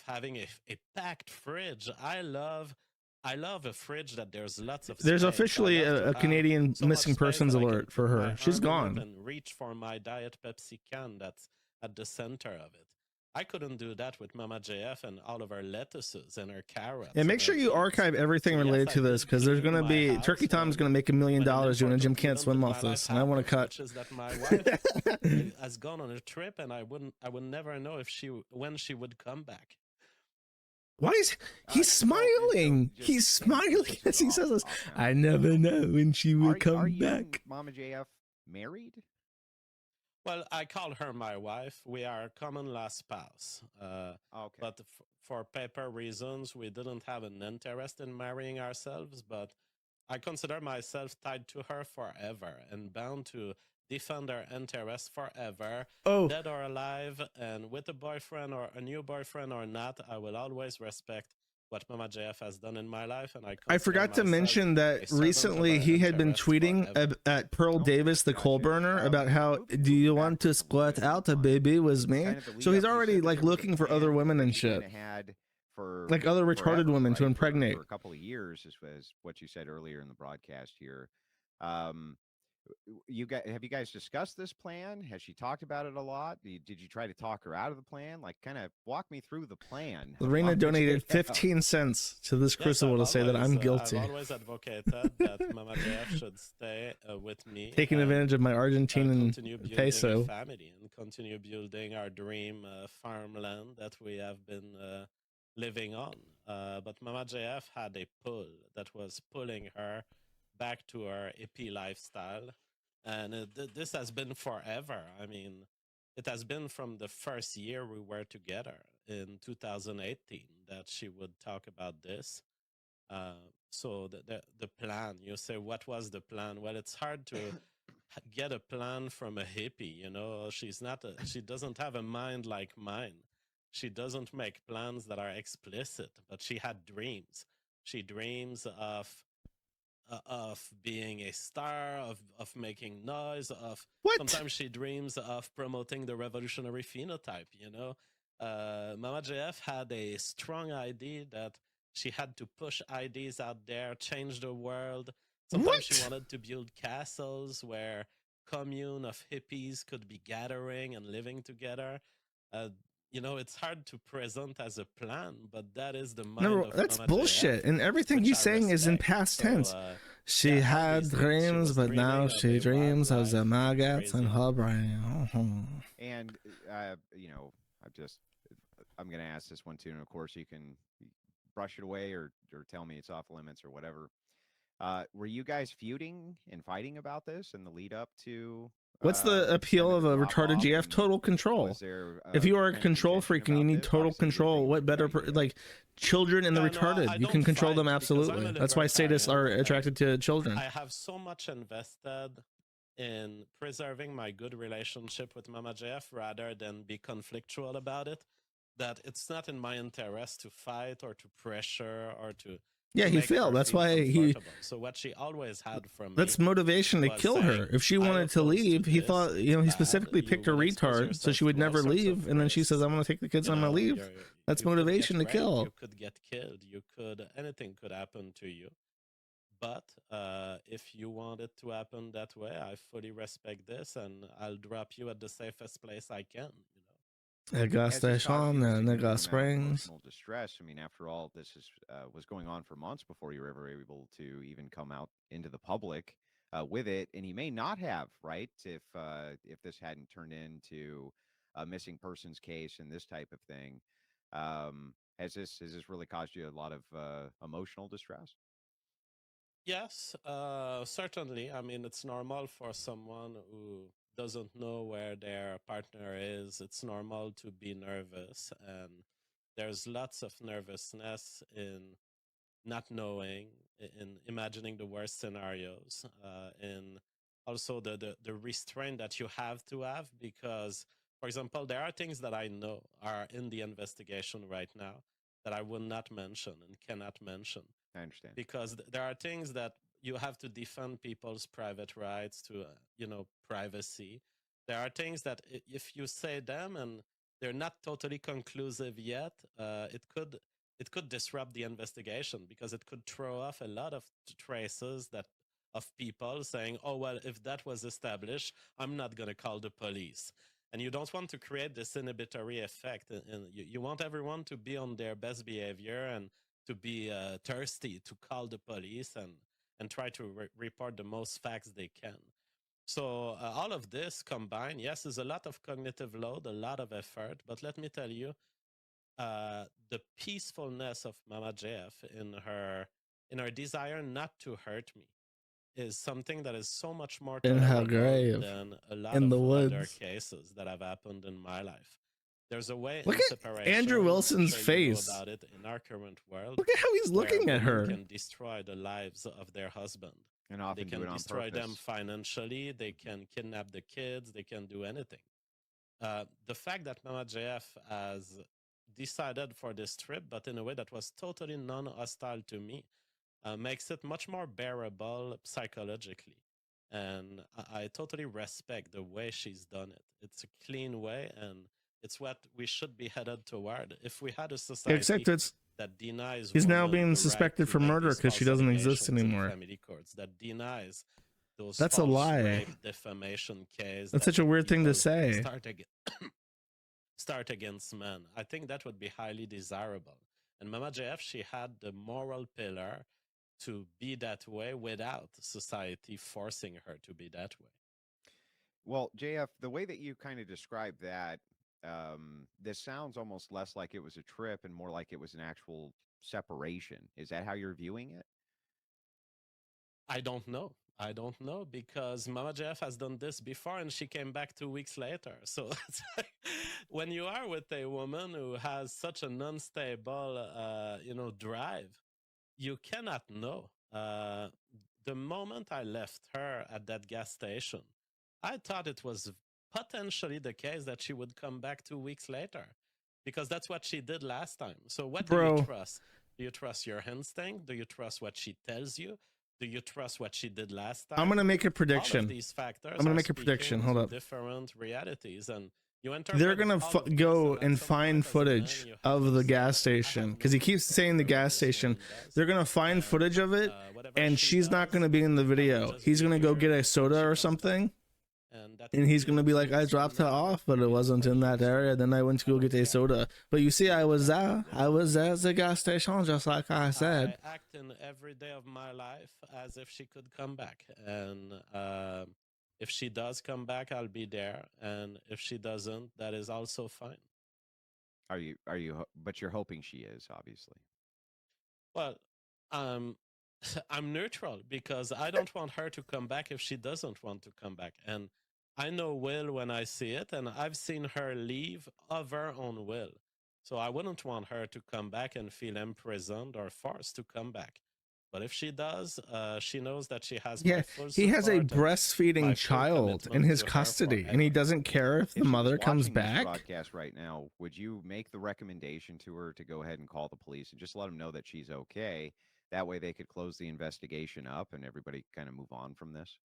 having a packed fridge. I love a fridge that there's lots of space. There's officially a Canadian so missing persons alert for her. She's gone. And reach for my Diet Pepsi can that's at the center of it. I couldn't do that with Mama JF and all of her lettuces and her carrots. And make sure you archive everything related to this, because there's going to be Turkey Tom's going to make $1 million doing a Jim Can't Swim off this, and I want to cut. Which is that my wife has gone on a trip, and I would never know if when she would come back. Why is he's smiling? He's smiling as he says this. I never know when she will come back. Mama JF married? Well, I call her my wife. We are common law spouse. Okay. But for paper reasons, we didn't have an interest in marrying ourselves. But I consider myself tied to her forever and bound to defend her interests forever, dead or alive. And with a boyfriend or a new boyfriend or not, I will always respect what Mama JF has done in my life. And I forgot to mention that recently he had been tweeting at Pearl Davis, the coal burner, about how, do you want to split out a baby with me? So he's already like looking for other women and shit. Like other retarded women to impregnate. For a couple of years, as was what you said earlier in the broadcast here. Have you guys discussed this plan? Has she talked about it a lot? Did you try to talk her out of the plan? Like, kind of walk me through the plan. Lorena donated 15 cents to this crucible to say that I'm guilty. I've always advocated that Mama JF should stay with me. Taking advantage of my Argentinian peso. Family and continue building our dream farmland that we have been living on. But Mama JF had a pull that was pulling her back to our hippie lifestyle, and this has been forever. I mean, it has been from the first year we were together in 2018 that she would talk about this. So the plan, you say, what was the plan? Well, it's hard to get a plan from a hippie. You know, she doesn't have a mind like mine. She doesn't make plans that are explicit, but she had dreams. She dreams of being a star, of making noise, sometimes she dreams of promoting the revolutionary phenotype, you know. Mama JF had a strong idea that she had to push ideas out there, change the world. Sometimes she wanted to build castles where commune of hippies could be gathering and living together. You know, it's hard to present as a plan, but that is the mind of that's Mama bullshit. JF, And everything he's saying is in past tense. She had dreams, but now she dreams of the maggots in her brain. And, you know, I'm going to ask this one too. And of course, you can brush it away or tell me it's off limits or whatever. Were you guys feuding and fighting about this in the lead up to What's the appeal tend of to a drop retarded off, GF? and Total control. was there, If you are a any control contention freak and you about need this? total Obviously, control, anything what better, that you- like children and the Yeah, no, retarded, I you can don't control fight them because I'm a absolutely. That's why sadists are libertarian, and attracted to children. I have so much invested in preserving my good relationship with Mama JF rather than be conflictual about it, that it's not in my interest to fight or to pressure or to Yeah, he make her failed. That's feel why he. comfortable. So what she always had from That's me motivation to was kill her. saying, If she "I wanted to oppose leave, he this, thought, it's he bad, specifically you picked a will expose retard so yourself she would to all never sorts of leave. And then she says, risks. I'm going to take the kids You and I'm know, going to leave. That's you could get motivation to raped, kill. you could get killed, you could, anything could happen to you. But if you want it to happen that way, I fully respect this, and I'll drop you at the safest place I can. You know. I got Has this caused you a station and I significant got amount of springs. emotional distress? I mean, after all, this was going on for months before you were ever able to even come out into the public with it, and you may not have, right? If this hadn't turned into a missing persons case and this type of thing, has this really caused you a lot of emotional distress? Yes, certainly. I mean, it's normal for someone who doesn't know where their partner is. It's normal to be nervous, and there's lots of nervousness in not knowing, in imagining the worst scenarios, in also the restraint that you have to have because, for example, there are things that I know are in the investigation right now that I will not mention and cannot mention. I understand. Because there are things that you have to defend people's private rights to, privacy. There are things that if you say them and they're not totally conclusive yet, it could disrupt the investigation because it could throw off a lot of traces that of people saying, "Oh well, if that was established, I'm not going to call the police." And you don't want to create this inhibitory effect, and you want everyone to be on their best behavior and to be thirsty to call the police and try to report the most facts they can. So all of this combined, yes, is a lot of cognitive load, a lot of effort. But let me tell you, the peacefulness of Mama JF in her desire not to hurt me is something that is so much more In her tolerable grave, than a lot in of the other woods. cases that have happened in my life. There's a way Look in at separation. Andrew Wilson's I'm sure you know face. about it in our current world. Look at how he's looking where at women her. Can destroy the lives of their husband. And often they can do it on destroy them purpose. financially. They can kidnap the kids. They can do anything. The fact that Mama JF has decided for this trip, but in a way that was totally non-hostile to me, makes it much more bearable psychologically. And I totally respect the way she's done it. It's a clean way, and it's what we should be headed toward. If we had a society Except it's that denies he's now women being the suspected right to for make murder these because she false doesn't exist allegations in anymore. family courts, that denies those That's a false lie. rape, defamation case. That's that such a weird thing to people say. Start against men. I think that would be highly desirable. And Mama JF, she had the moral pillar to be that way without society forcing her to be that way. Well, JF, the way that you kind of described that, this sounds almost less like it was a trip and more like it was an actual separation. Is that how you're viewing it? I don't know. I don't know because Mama JF has done this before and she came back 2 weeks later. So it's like, when you are with a woman who has such an unstable, drive, you cannot know. The moment I left her at that gas station, I thought it was potentially the case that she would come back 2 weeks later because that's what she did last time. So what do you trust? Do you trust your instinct? Do you trust what she tells you? Do you trust what she did last time? I'm going to make a prediction. All of these factors I'm going to make a prediction. Hold up. Different realities, and they're going to go and find footage of the gas station because he keeps saying the gas station. They're going to find footage of it, and she's not going to be in the video. He's going to go get a soda or something, and he's going to be like, I dropped her off, but it wasn't in that area. Then I went to go get a soda. But you see, I was there. I was at the gas station, just like I said. I act in every day of my life as if she could come back. And if she does come back, I'll be there. And if she doesn't, that is also fine. But you're hoping she is, obviously. Well, I'm neutral because I don't want her to come back if she doesn't want to come back. And I know will when I see it, and I've seen her leave of her own will. So I wouldn't want her to come back and feel imprisoned or forced to come back. But if she does, she knows that she has my full support. He has a and breastfeeding my full child in commitment his to her custody, and forever. he doesn't care if the If she was mother comes watching this back. broadcast right now, would you make the recommendation to her to go ahead and call the police and just let them know that she's okay? That way they could close the investigation up and everybody kind of move on from this.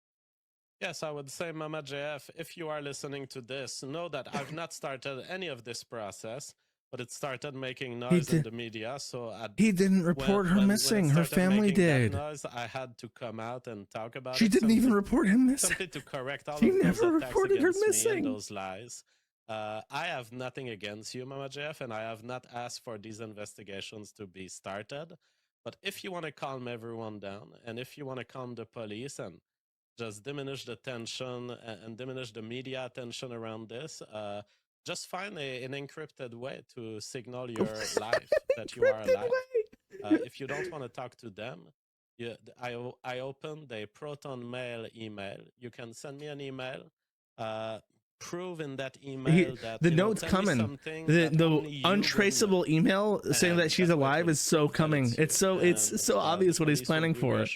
Yes, I would say, Mama JF, if you are listening to this, know that I've not started any of this process, but it started making noise in the media. So he didn't report her missing. Her family did. Noise, I had to come out and talk about She it. didn't even report him missing. Simply to correct all He of those never attacks reported her against me missing. and those lies. I have nothing against you, Mama JF, and I have not asked for these investigations to be started. But if you want to calm everyone down, and if you want to calm the police and just diminish the tension and diminish the media attention around this, just find an encrypted way to signal your life that you are alive. If you don't want to talk to them, I opened a Proton Mail email. You can send me an email. Prove in that email that the note's coming. The untraceable email saying that she's alive is so coming. It's so obvious what he's planning for it.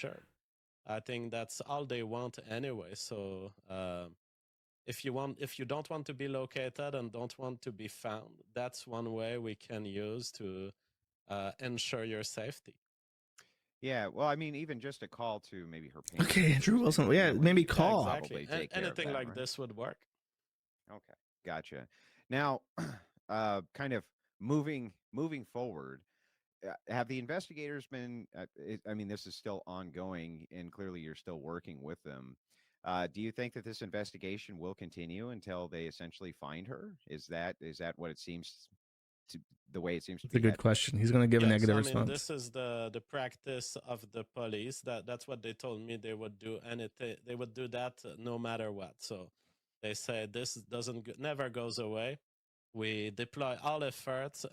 I think that's all they want anyway. So if you don't want to be located and don't want to be found, that's one way we can use to ensure your safety. Yeah, well, I mean, even just a call to maybe her parents. Okay, Andrew Wilson. Yeah, maybe call. Yeah, exactly. Anything like this would work. Okay, gotcha. Now, kind of moving forward, have the investigators been? I mean, this is still ongoing, and clearly you're still working with them. Do you think that this investigation will continue until they essentially find her? Is that what it seems to? The way it seems to be. It's a good question. He's going to give a negative response. This is the practice of the police. That's what they told me they would do, and they would do that no matter what. So they say this never goes away. We deploy all efforts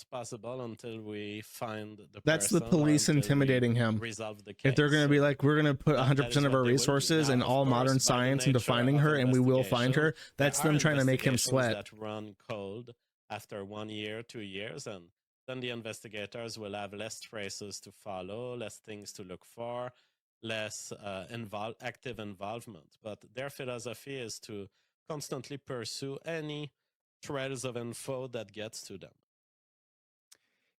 possible until we find the That's the police intimidating him. Resolve the case. If they're going to be like, we're going to put 100% of our resources and all modern science into finding her, and we will find her, that's them trying to make him sweat. That run cold after 1 year, 2 years, and then the investigators will have less traces to follow, less things to look for, less active involvement. But their philosophy is to constantly pursue any trails of info that gets to them.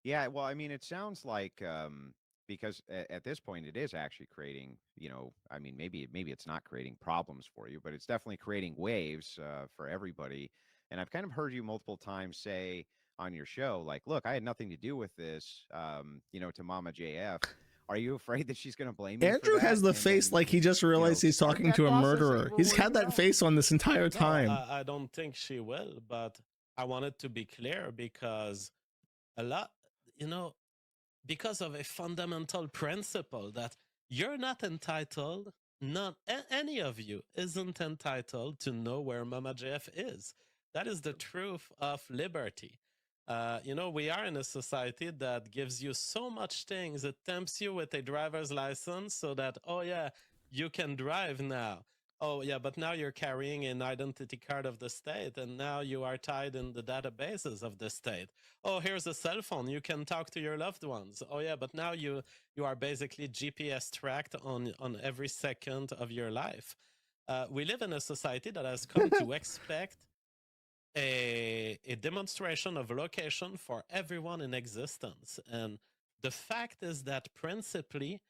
Yeah, well, I mean, it sounds like because at this point it is actually creating, I mean, maybe it's not creating problems for you, but it's definitely creating waves for everybody. And I've kind of heard you multiple times say on your show, like, look, I had nothing to do with this, to Mama JF. Are you afraid that she's going to blame you? Andrew has the face like he just realized he's talking to a murderer. He's had that face on this entire time. I don't think she will, but I wanted to be clear because because of a fundamental principle that you're not entitled, any of you isn't entitled to know where Mama JF is. That is the truth of liberty. We are in a society that gives you so much things. It tempts you with a driver's license so that, oh yeah, you can drive now. Oh yeah, but now you're carrying an identity card of the state, and now you are tied in the databases of the state. Oh, here's a cell phone. You can talk to your loved ones. Oh yeah, but now you are basically GPS tracked on every second of your life. We live in a society that has come to expect a demonstration of location for everyone in existence. And the fact is that principally,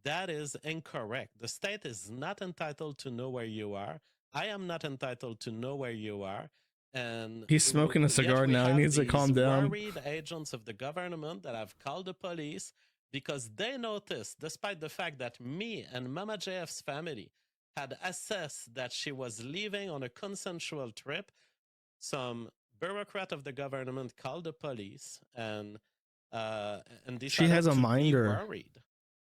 that is incorrect. The state is not entitled to know where you are. I am not entitled to know where you are. And he's smoking a cigar now. He needs to calm down. Worried agents of the government that have called the police because they noticed, despite the fact that me and Mama JF's family had assessed that she was leaving on a consensual trip, some bureaucrat of the government called the police and decided she has a to minder. be worried.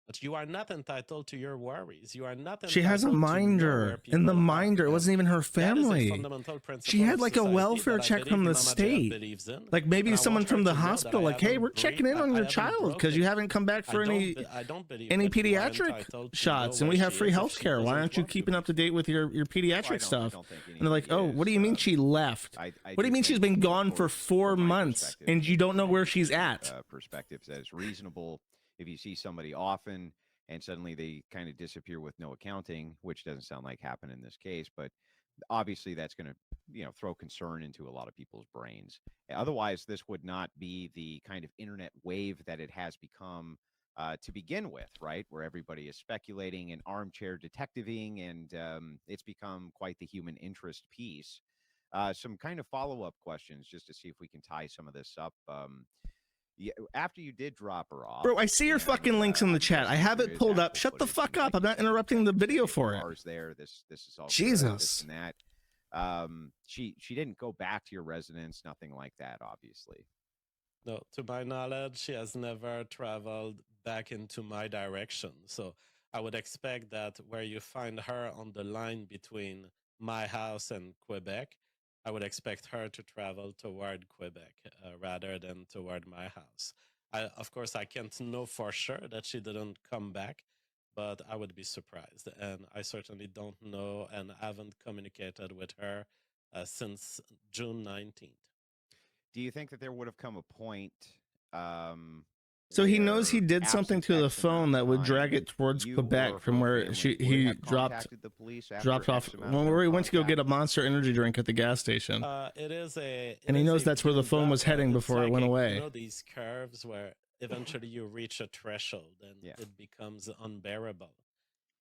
But you are not entitled to your worries. You are not entitled She has a to know minder, where and the people are. minder, it wasn't even her That is a family. fundamental principle She had of like a society welfare that I check believe from the Mama JF state. believes in. Like maybe And I someone want her from the to know that hospital, I like, hey, haven't we're checking in on your I haven't child because you broken. haven't come back for any I don't believe any that you are pediatric entitled to shots, know and we where have she free is if health she care. Why doesn't aren't you want to. keeping up to date with your pediatric stuff? don't think And they're like, oh, anybody what do you mean is, she left? I What do you do mean she's think, been of gone for course, 4 from my months perspective, and you don't know where she's the, at? perspective that it's reasonable if you see somebody often and suddenly they kind of disappear with no accounting, which doesn't sound like happened in this case, but obviously that's going to throw concern into a lot of people's brains. Otherwise, this would not be the kind of internet wave that it has become to begin with, right? Where everybody is speculating and armchair detectiving, and it's become quite the human interest piece. Some kind of follow-up questions just to see if we can tie some of this up. Yeah, after you did drop her off, Bro, I see your and, fucking links in the I'm chat. I guessing have there it is pulled up. actual Shut the footage, fuck and up. like I'm you not said, interrupting the video say for it. cars there. This is all good, this Jesus. and that. She didn't go back to your residence, nothing like that, obviously. No, to my knowledge, she has never traveled back into my direction. So I would expect that where you find her on the line between my house and Quebec, I would expect her to travel toward Quebec rather than toward my house. Of course, I can't know for sure that she didn't come back, but I would be surprised. And I certainly don't know and haven't communicated with her since June 19th. Do you think that there would have come a point? So he knows he where did something absent to the X amount phone of that would time, drag it towards you Quebec or from her where family would he have dropped contacted the police after dropped off X amount of when no we went to go get a contact? Monster Energy drink at the gas station. It is a, and he knows that's where the phone was heading before it went away. You know these curves where eventually you reach a threshold and it becomes unbearable.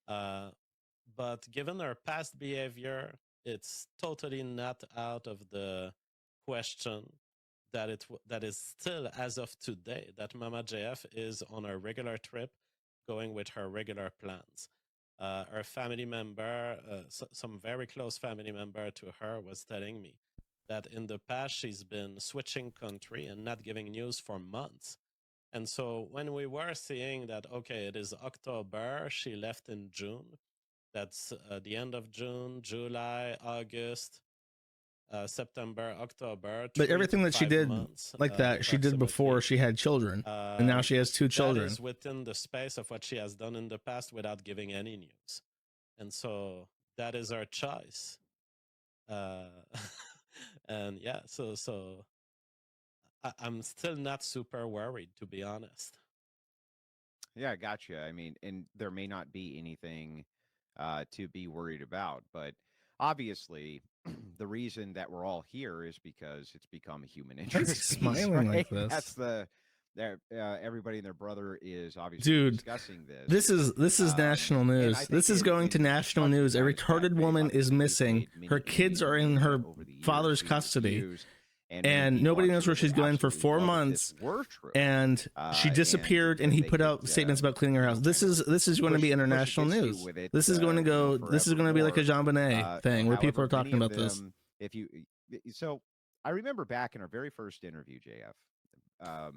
But given her past behavior, it's totally not out of the question that is still, as of today, that Mama JF is on a regular trip going with her regular plans. Her family member, some very close family member to her, was telling me that in the past she's been switching country and not giving news for months. And so when we were seeing that, okay, it is October, she left in June. That's the end of June, July, August, September, October. But everything that she did months, like that, she did before she had children. And now she has 2 children. That is within the space of what she has done in the past without giving any news. And so that is her choice. And yeah, so I'm still not super worried, to be honest. Yeah, I gotcha. I mean, and there may not be anything to be worried about, but obviously, the reason that we're all here is because it's become a human interest piece, smiling right? like this? That's the everybody and their brother is obviously Dude, discussing this. This is national and I news. think This is going to national news. A retarded woman is missing. Her kids are in her father's custody. And nobody knows where she's going for 4 months. And she disappeared, and he put out statements about cleaning her house. This is going to be international news. This is going to go. This is going to be like a Jean Bonnet thing where people are talking about this. So I remember back in our very first interview, JF,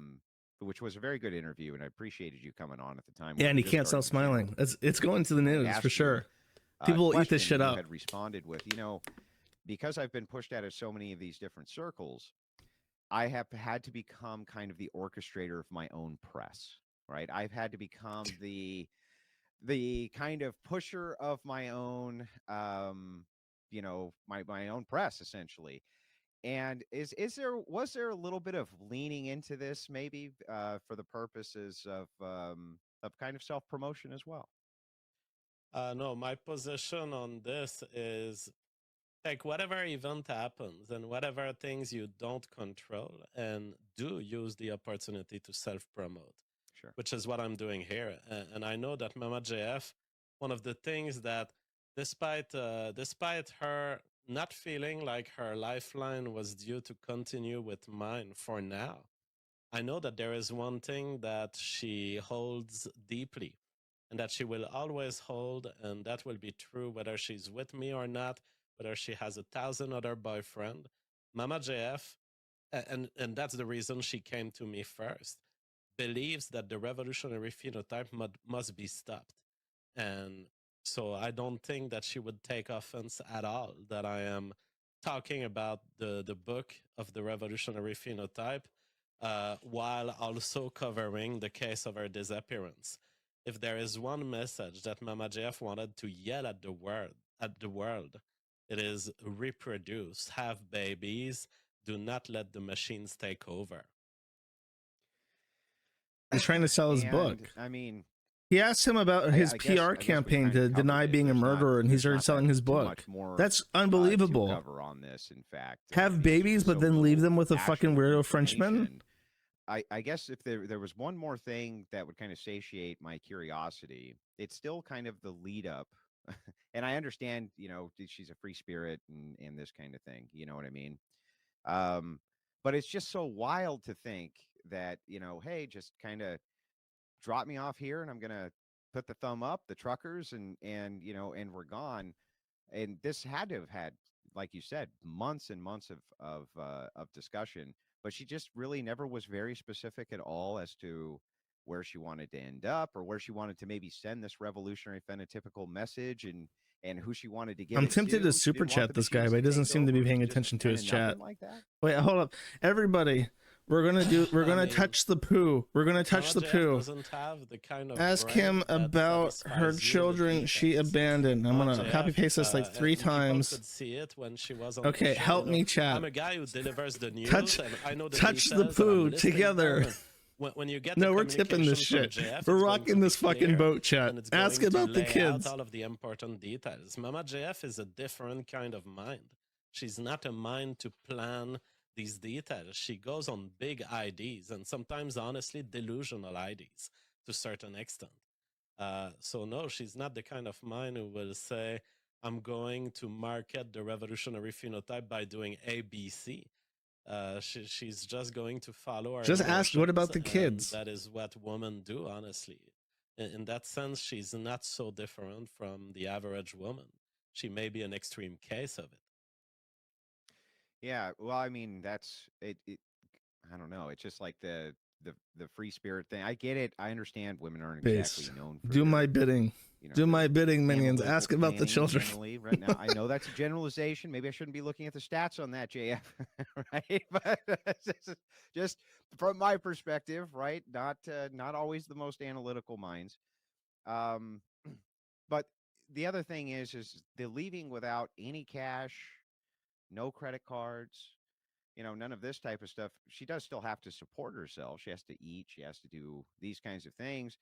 which was a very good interview, and I appreciated you coming on at the time. Yeah, and he can't stop smiling. It's going to the news for sure. People will eat this shit up. Had responded with, because I've been pushed out of so many of these different circles, I have had to become kind of the orchestrator of my own press, right? I've had to become the kind of pusher of my own, my own press, essentially. And was there a little bit of leaning into this, maybe for the purposes of kind of self-promotion as well? No, my position on this is, like, whatever event happens and whatever things you don't control, and do use the opportunity to self-promote, sure, which is what I'm doing here. And I know that Mama JF, one of the things that, despite her not feeling like her lifeline was due to continue with mine for now, I know that there is one thing that she holds deeply and that she will always hold, and that will be true whether she's with me or not, whether she has 1,000 other boyfriends. Mama JF, and that's the reason she came to me first, believes that the revolutionary phenotype must be stopped. And so I don't think that she would take offense at all that I am talking about the book of the revolutionary phenotype while also covering the case of her disappearance. If there is one message that Mama JF wanted to yell at the world, it is reproduce, have babies, do not let the machines take over. He's trying to sell his And, book. I mean, He asked him about his I PR guess we campaign kinda to covered deny it. being a There's murderer, and he there's started not selling that his too book. much more, That's to unbelievable. cover on this, in fact. Have There's babies, but so then leave little them with a fucking actual weirdo Frenchman? information. I guess if there was one more thing that would kind of satiate my curiosity, it's still kind of the lead up. And I understand, she's a free spirit and this kind of thing. You know what I mean? But it's just so wild to think that, hey, just kind of drop me off here and I'm gonna put the thumb up, the truckers, and we're gone. And this had to have had, like you said, months and months of discussion, but she just really never was very specific at all as to where she wanted to end up or where she wanted to maybe send this revolutionary phenotypical message and who she wanted to give I'm it tempted to She super didn't want chat the this guy, machines but he doesn't take seem to be over. paying Just attention to his kinda nothing chat. like that. Wait, hold up. Everybody, we're gonna mean, touch the poo. We're gonna touch the Mama JF poo. doesn't have the kind of Ask brain him that about satisfies her you with children she details. abandoned. I'm Mama gonna JF, copy paste this like 3 and people times. could see it when she was on Okay, the show. help me, chat. I'm a guy who delivers the news, Touch- and I know the touch the details, and I'm poo listening to together. them, and when you get No, the we're tipping this communication shit. from JF, We're it's going rocking to be this fucking clear, boat chat. and it's Ask going to about the lay kids. out all of the important details. Mama JF is a different kind of mind. She's not a mind to plan these details. She goes on big IDs and sometimes, honestly, delusional IDs to a certain extent. So no, she's not the kind of mind who will say, I'm going to market the revolutionary phenotype by doing ABC. She's just going to follow her Just ask, what about the emotions, kids? and that is what women do, honestly. In that sense, she's not so different from the average woman. She may be an extreme case of it. Yeah, well, I mean, that's it. I don't know. It's just like the free spirit thing. I get it. I understand women aren't exactly Base. known for Do my their, bidding. Do their my bidding, minions. analytical Ask about the planning children. generally. Right now, I know that's a generalization. Maybe I shouldn't be looking at the stats on that, JF. Right, but just from my perspective, right? Not always the most analytical minds. But the other thing is the leaving without any cash, no credit cards, none of this type of stuff. She does still have to support herself. She has to eat. She has to do these kinds of things.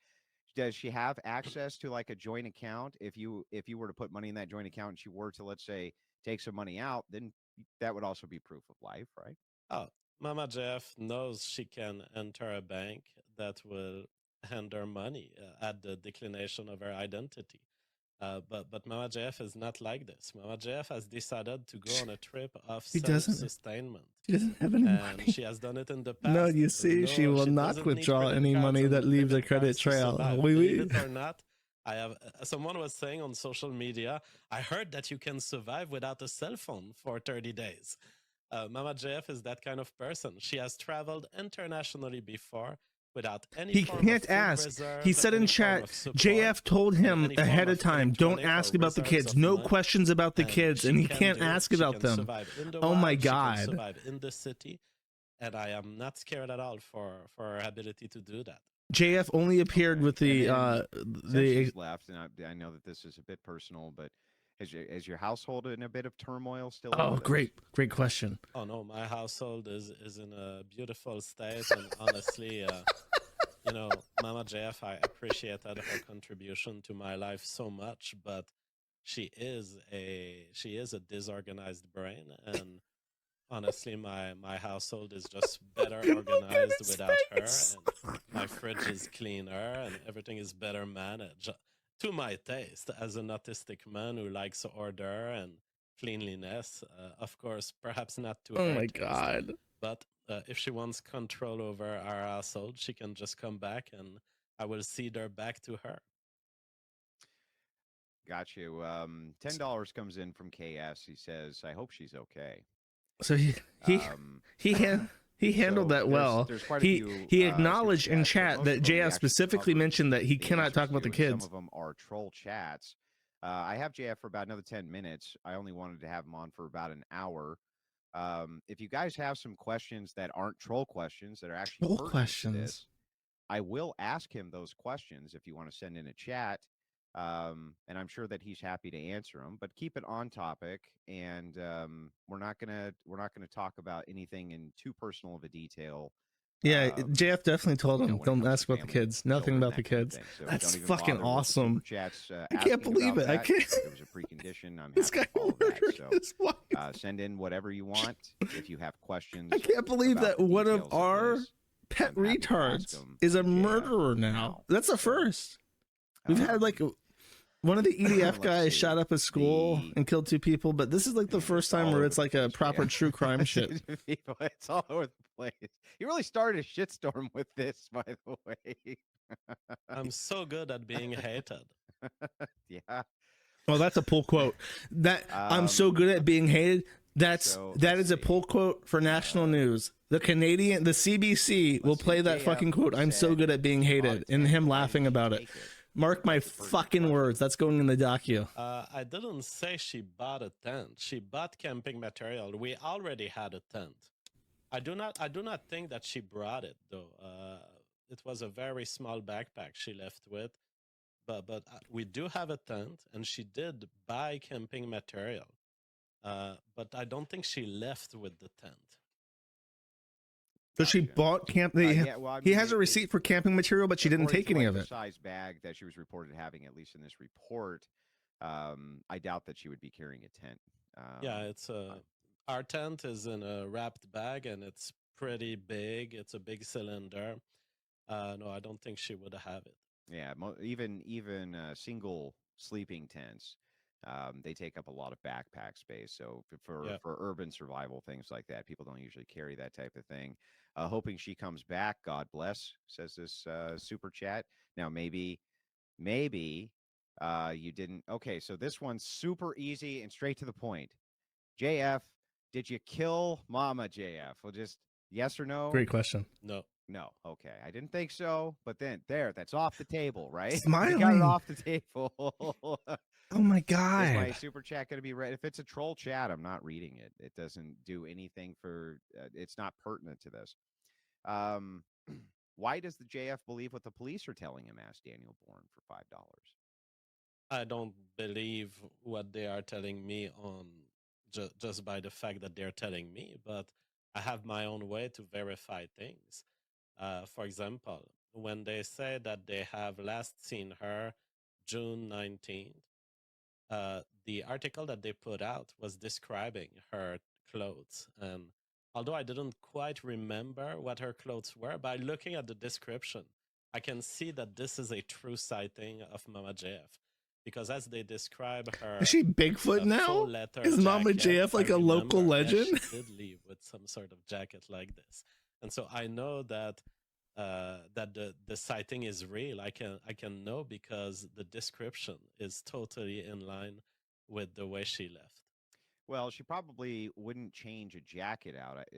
Does she have access to like a joint account? If you were to put money in that joint account and she were to, let's say, take some money out, then that would also be proof of life, right? Oh, Mama Jeff knows she can enter a bank that will hand her money at the declination of her identity. But Mama JF is not like this. Mama JF has decided to go on a trip of self-sustainment. She doesn't have any and money. she has done it in the past. No, you see, she will not doesn't need withdraw credit any cards money and that leaves a debit credit cards to trail. survive. Oui, Believe oui. it or not, I have someone was saying on social media, I heard that you can survive without a cell phone for 30 days. Mama JF is that kind of person. She has traveled internationally before without any He form can't of food ask. reserve, He said in any form chat, of support, JF told and him any form ahead of time, don't electronic ask or about the reserves kids. of No money. questions about the And kids, she and he can can't do it. ask She about can them. survive in the Oh my wild. She can God. survive in the city, and I am not scared at all for her ability to do that. JF only appeared with the Since she's left, and I know that this is a bit personal, but is your household in a bit of turmoil still? Oh, over this? great question. Oh no, my household is in a beautiful state, and honestly, Mama JF, I appreciated her contribution to my life so much, but she is a disorganized brain, and honestly, my household is just better organized without her, and my fridge is cleaner, and everything is better managed to my taste as an autistic man who likes order and cleanliness. Of course, perhaps not to Oh her my taste, God. but if she wants control over our household, she can just come back, and I will cede her back to her. Got you. $10 comes in from KS. He says, "I hope she's okay." So he Um, he He handled So that well. There's quite a He few, he super acknowledged in chats, but chat most that of them we JF actually specifically covered mentioned that he the cannot talk answers about the to, and kids. some of them are troll chats. I have JF for about another 10 minutes. I only wanted to have him on for about an hour. If you guys have some questions that aren't troll questions that are actually Troll pertinent questions. to this, I will ask him those questions if you want to send in a chat. And I'm sure that he's happy to answer them, but keep it on topic. And we're not gonna talk about anything in too personal of a detail. Yeah, JF definitely told him, when it don't comes ask to about the family, kids. Nothing children, about the that kind of kids. thing. So That's don't even fucking bother with the awesome. super chats, I can't asking believe about it. I that. can't. If there was a precondition, I'm This happy guy to follow that. murdered So his wife. send in whatever you want. If you have questions, I can't believe about that the one of details our this, pet I'm happy to ask retards them is a to JF murderer now. That's a So, first. We've had like one of the EDF let's guys see. shot up a school and killed 2 people, but this is like the first time all where over it's the like a place, proper JF. true crime shit. It's all over the place. You really started a shitstorm with this, by the way. I'm so good at being hated. Yeah. Well, that's a pull quote. That I'm so good at being hated. That is a pull quote for national news. The CBC will play that fucking quote. I'm so good at being hated, and him laughing about it. Mark my fucking words. That's going in the docu. I didn't say she bought a tent. She bought camping material. We already had a tent. I do not think that she brought it though. It was a very small backpack she left with, but we do have a tent, and she did buy camping material. But I don't think she left with the tent. So she bought camp. He has a receipt for camping material, but she didn't take any of it. The size bag that she was reported having, at least in this report, I doubt that she would be carrying a tent. Yeah, it's our tent is in a wrapped bag, and it's pretty big. It's a big cylinder. No, I don't think she would have it. Yeah, even single sleeping tents, they take up a lot of backpack space. So for urban survival, things like that, people don't usually carry that type of thing. Hoping she comes back. God bless, says this super chat. Now maybe you didn't. Okay, so this one's super easy and straight to the point. JF, did you kill Mama JF? Well, just yes or no. Great question. No. No. Okay. I didn't think so. But then that's off the table, right? Smiling. You got it off the table. Oh my God. Is my super chat going to be read? If it's a troll chat, I'm not reading it. It doesn't do anything for, it's not pertinent to this. Why does the JF believe what the police are telling him? Asked Daniel Bourne for $5. I don't believe what they are telling me on just by the fact that they're telling me, but I have my own way to verify things. For example, when they say that they have last seen her June 19th, the article that they put out was describing her clothes. And although I didn't quite remember what her clothes were, by looking at the description, I can see that this is a true sighting of Mama JF. Because as they describe her, is she Bigfoot now? Is Mama JF like a local legend? Yes, she did leave with some sort of jacket like this, and so I know that that the sighting is real. I can know because the description is totally in line with the way she left. Well, she probably wouldn't change a jacket out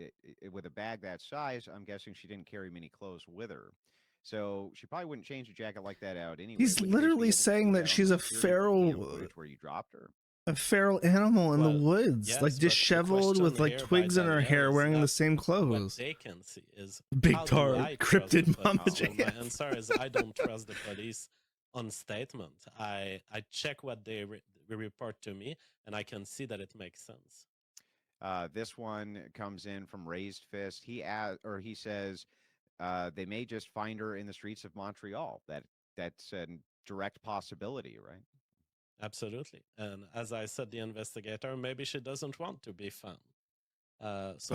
with a bag that size. I'm guessing she didn't carry many clothes with her. So she probably wouldn't change a jacket like that out anyway. He's literally saying that she's a feral, where you dropped her. A feral animal in the woods, yes, like disheveled with like twigs in her hair, wearing the same clothes. What they can see is Big Tar, cryptid Mama JF. My answer is I don't trust the police on statement. I check what they report to me, and I can see that it makes sense. This one comes in from Raised Fist. He says they may just find her in the streets of Montreal. That's a direct possibility, right? Absolutely. And as I said, the investigator, maybe she doesn't want to be found. God. It's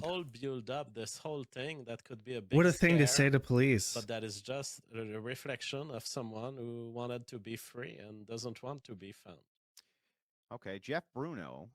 all build up, this whole thing that could be a big What a thing to scare, say to police. But that is just a reflection of someone who wanted to be free and doesn't want to be found. Okay, Jeff Bruno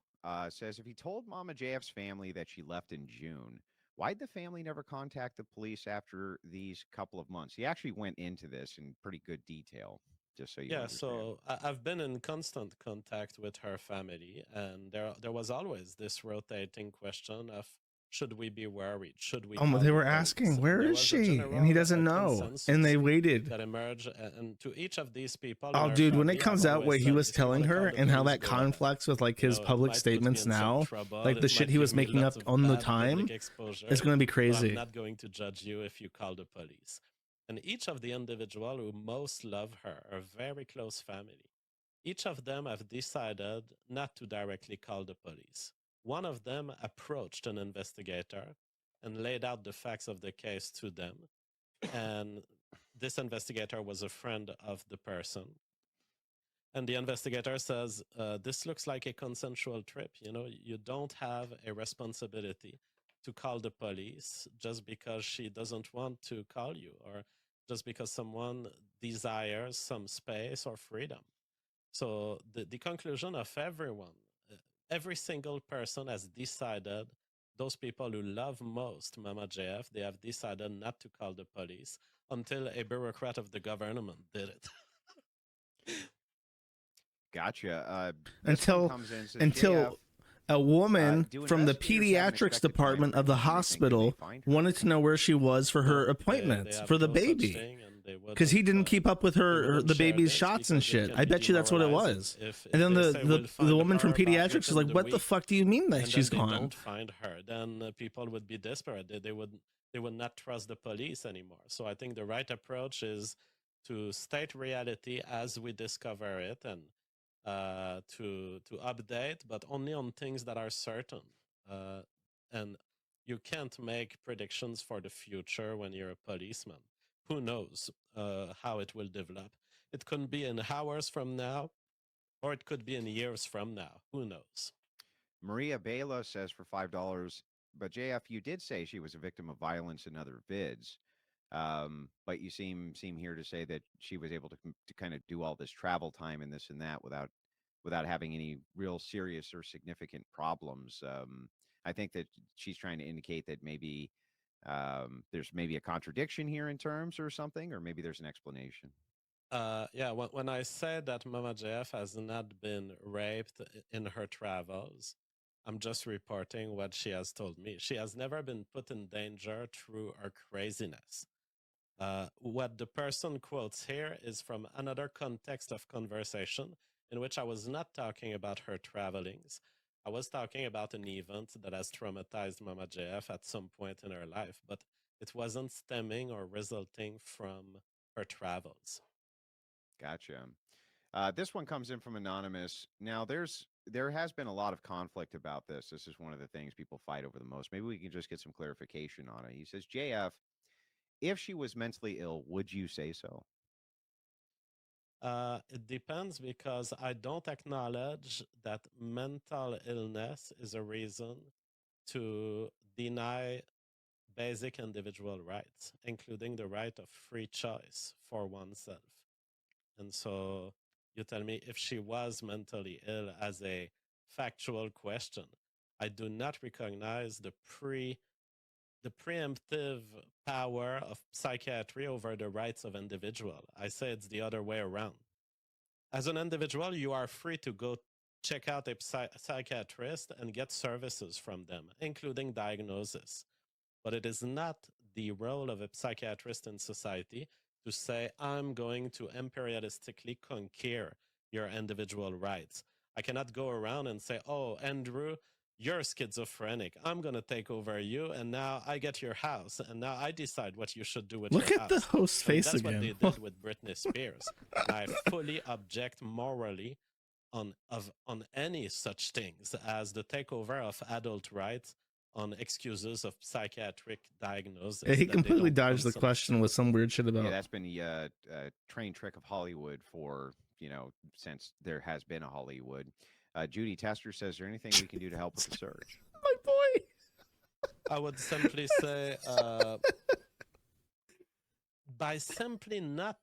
says if he told Mama JF's family that she left in June, why'd the family never contact the police after these couple of months? He actually went into this in pretty good detail, just so you understand. So I've been in constant contact with her family, and there was always this rotating question of, Should we be worried? Should we? They were asking, where is she? And he doesn't know. And they waited. That emerged, and to each of these people. Oh, dude, when it comes out what he was telling her and how that conflicts with like his public statements now, like the shit he was making up on the time, it's going to be crazy. I'm not going to judge you if you call the police. And each of the individual who most love her are very close family. Each of them have decided not to directly call the police. One of them approached an investigator and laid out the facts of the case to them. And this investigator was a friend of the person. And the investigator says, this looks like a consensual trip. You know, you don't have a responsibility to call the police just because she doesn't want to call you or just because someone desires some space or freedom. So the conclusion of everyone, every single person has decided, those people who love most Mama JF, they have decided not to call the police until a bureaucrat of the government did it. Gotcha. Until a woman from the pediatrics department of the hospital wanted to know where she was for her appointments for the baby. Because he didn't keep up with the baby's shots and shit. I bet you that's what it was. And then the woman from pediatrics is like, what the fuck do you mean that she's gone? If they don't find her, then people would be desperate. They would not trust the police anymore. So I think the right approach is to state reality as we discover it and to update, but only on things that are certain. And you can't make predictions for the future when you're a policeman. Who knows how it will develop? It could be in hours from now, or it could be in years from now. Who knows? Maria Bela says for $5, but JF, you did say she was a victim of violence in other vids. But you seem here to say that she was able to kind of do all this travel time and this and that without having any real serious or significant problems. I think that she's trying to indicate that maybe there's maybe a contradiction here in terms or something, or maybe there's an explanation. Yeah, when I said that Mama JF has not been raped in her travels, I'm just reporting what she has told me. She has never been put in danger through her craziness. What the person quotes here is from another context of conversation in which I was not talking about her travelings. I was talking about an event that has traumatized Mama JF at some point in her life, but it wasn't stemming or resulting from her travels. Gotcha. This one comes in from Anonymous. Now, there has been a lot of conflict about this. This is one of the things people fight over the most. Maybe we can just get some clarification on it. He says, JF, if she was mentally ill, would you say so? It depends, because I don't acknowledge that mental illness is a reason to deny basic individual rights, including the right of free choice for oneself. And so you tell me if she was mentally ill as a factual question. I do not recognize the preemptive power of psychiatry over the rights of individual. I say it's the other way around. As an individual, you are free to go check out a psychiatrist and get services from them, including diagnosis. But it is not the role of a psychiatrist in society to say, I'm going to imperialistically conquer your individual rights. I cannot go around and say, oh, Andrew, you're schizophrenic. I'm going to take over you, and now I get your house, and now I decide what you should do with your house. Look at the host's face that's again. That's what they did with Britney Spears. I fully object morally on any such things as the takeover of adult rights on excuses of psychiatric diagnosis. Yeah, he completely dodged the question with some weird shit about. Yeah, that's been the train trick of Hollywood for, since there has been a Hollywood. Judy Tester says, is there anything we can do to help with the search? My boy. I would simply say, by simply not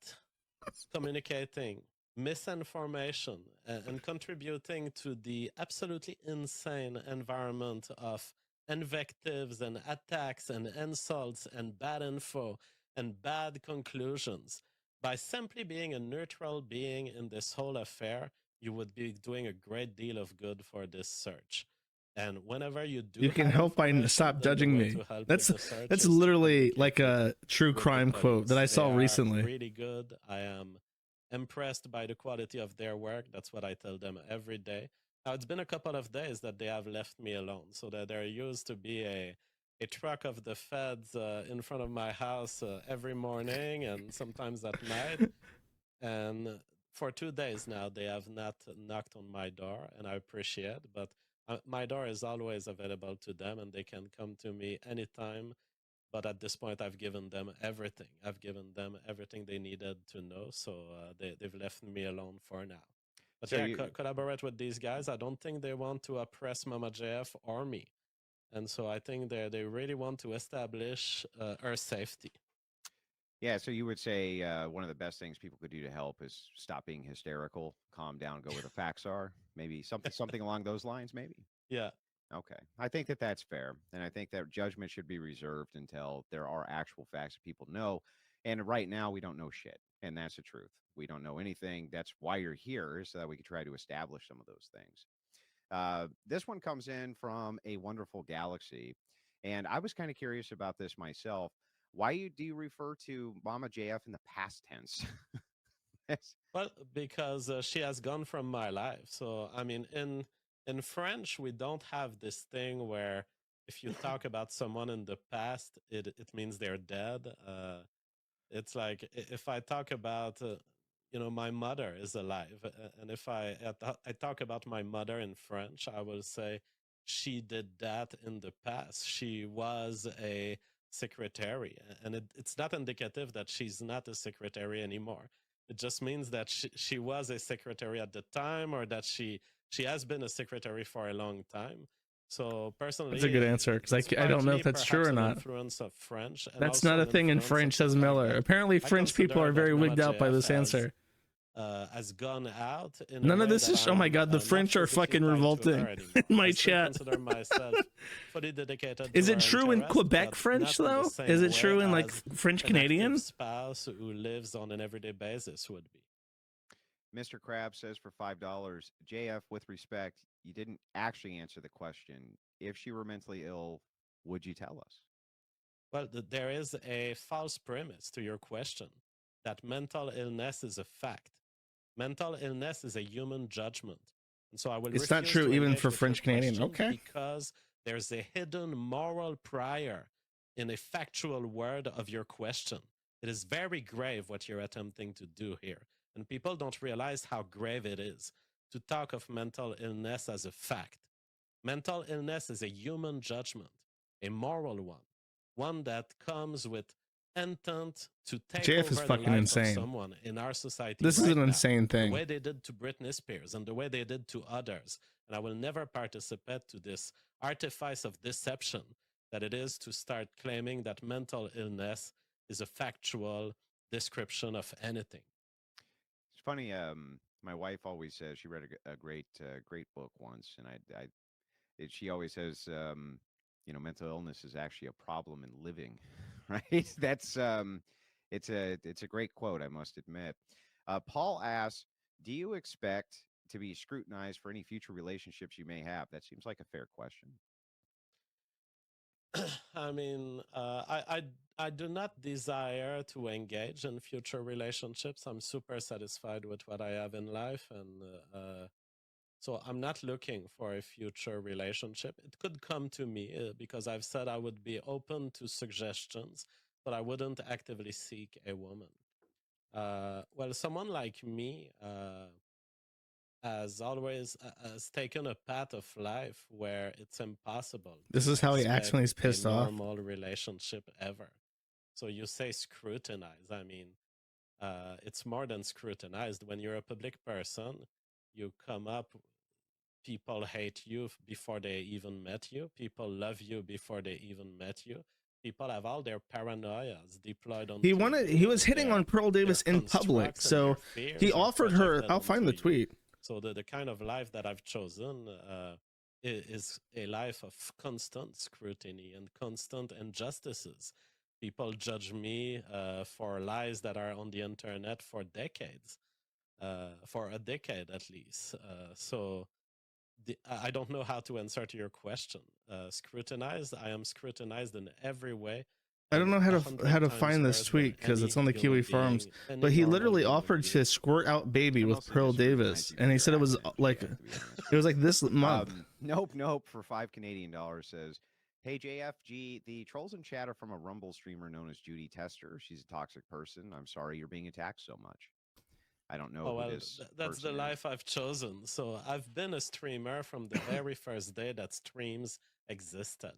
communicating misinformation and contributing to the absolutely insane environment of invectives and attacks and insults and bad info and bad conclusions, by simply being a neutral being in this whole affair, you would be doing a great deal of good for this search. And whenever you do, You can have help by information, stop then the juding way me. to help That's with the search that's is to literally communicate like a true with the crime quote that I police. saw They are recently. really good. I am impressed by the quality of their work. That's what I tell them every day. Now, it's been a couple of days that they have left me alone, so that there used to be a truck of the feds in front of my house every morning and sometimes at night. And for 2 days now, they have not knocked on my door, and I appreciate. But my door is always available to them, and they can come to me anytime. But at this point, I've given them everything. I've given them everything they needed to know, so they've left me alone for now. But So yeah, you, collaborate with these guys. I don't think they want to oppress Mama JF or me. And so I think they really want to establish our safety. yeah, so you would say one of the best things people could do to help is stop being hysterical, calm down, go where the facts are. Maybe something along those lines. Maybe. Yeah. Okay, I think that that's fair, and I think that judgment should be reserved until there are actual facts that people know. And right now, we don't know shit, and that's the truth. We don't know anything. That's why you're here, so that we can try to establish some of those things. This one comes in from a wonderful galaxy, and I was kind of curious about this myself. Why do you refer to Mama JF in the past tense? Yes. Well, because she has gone from my life. So, I mean, in French, we don't have this thing where if you talk about someone in the past, it means they're dead. It's like if I talk about, my mother is alive, and if I talk about my mother in French, I will say she did that in the past. She was a secretary, and it's not indicative that she's not a secretary anymore. It just means that she was a secretary at the time, or that she has been a secretary for a long time. So personally, That's a good answer, because it's I don't know if partly that's true perhaps or an not. influence of French, and That's also not a an thing in influence French, of the says fact Miller. that Apparently, I French people consider are that very Mama wigged out by JF this answer. has gone out in a None of way this that is. Oh my I'm god, the not French are physically fucking tied to revolting her anymore. in my I still chat. consider myself fully dedicated Is to it her true in interest, Quebec but French not in the though? same Is it way true in like as French an active Canadian? spouse who lives on an everyday basis would be. Mr. Krabs says for $5, JF, with respect, you didn't actually answer the question. If she were mentally ill, would you tell us? Well, there is a false premise to your question that mental illness is a fact. Mental illness is a human judgment. And so I will It's not refuse true to even engage for with your French Canadian. question Okay. because there's a hidden moral prior in a factual word of your question. It is very grave what you're attempting to do here. And people don't realize how grave it is to talk of mental illness as a fact. Mental illness is a human judgment, a moral one that comes with intent to take JF is over the fucking life insane. of someone in our society. This is right an now, insane the thing. way they did to Britney Spears and the way they did to others. And I will never participate to this artifice of deception that it is to start claiming that mental illness is a factual description of anything. It's funny. My wife always says she read a great book once, and she always says, mental illness is actually a problem in living, right? That's it's a great quote, I must admit. Paul asks, do you expect to be scrutinized for any future relationships you may have? That seems like a fair question. I mean, I do not desire to engage in future relationships. I'm super satisfied with what I have in life, and so I'm not looking for a future relationship. It could come to me because I've said I would be open to suggestions, but I wouldn't actively seek a woman. Well, someone like me has taken a path of life where it's impossible. This is how he acts when he's expect pissed a off. normal relationship ever. So you say scrutinize. I mean, it's more than scrutinized. When you're a public person, you come up. People hate you before they even met you. People love you before they even met you. People have all their paranoias deployed on. He was hitting on Pearl Davis in public, so he offered her. I'll find the tweet. So the kind of life that I've chosen is a life of constant scrutiny and constant injustices. People judge me for lies that are on the internet for decades, for a decade at least. So I don't know how to answer to your question. Scrutinized, I am scrutinized in every way. I don't know how to 100 find times this worse tweet than because any it's on the human Kiwi being, Farms. any But he normal literally human offered being. to squirt out baby I'm with also Pearl discrutinised Davis, you and he for said it your was actions, like JF, to be honest. it was like this month. Nope for $5 Canadian says, hey JFG, the trolls in chat are from a Rumble streamer known as Judy Tester. She's a toxic person. I'm sorry you're being attacked so much. I don't know who this that's the person life is. I've chosen. So I've been a streamer from the very first day that streams existed.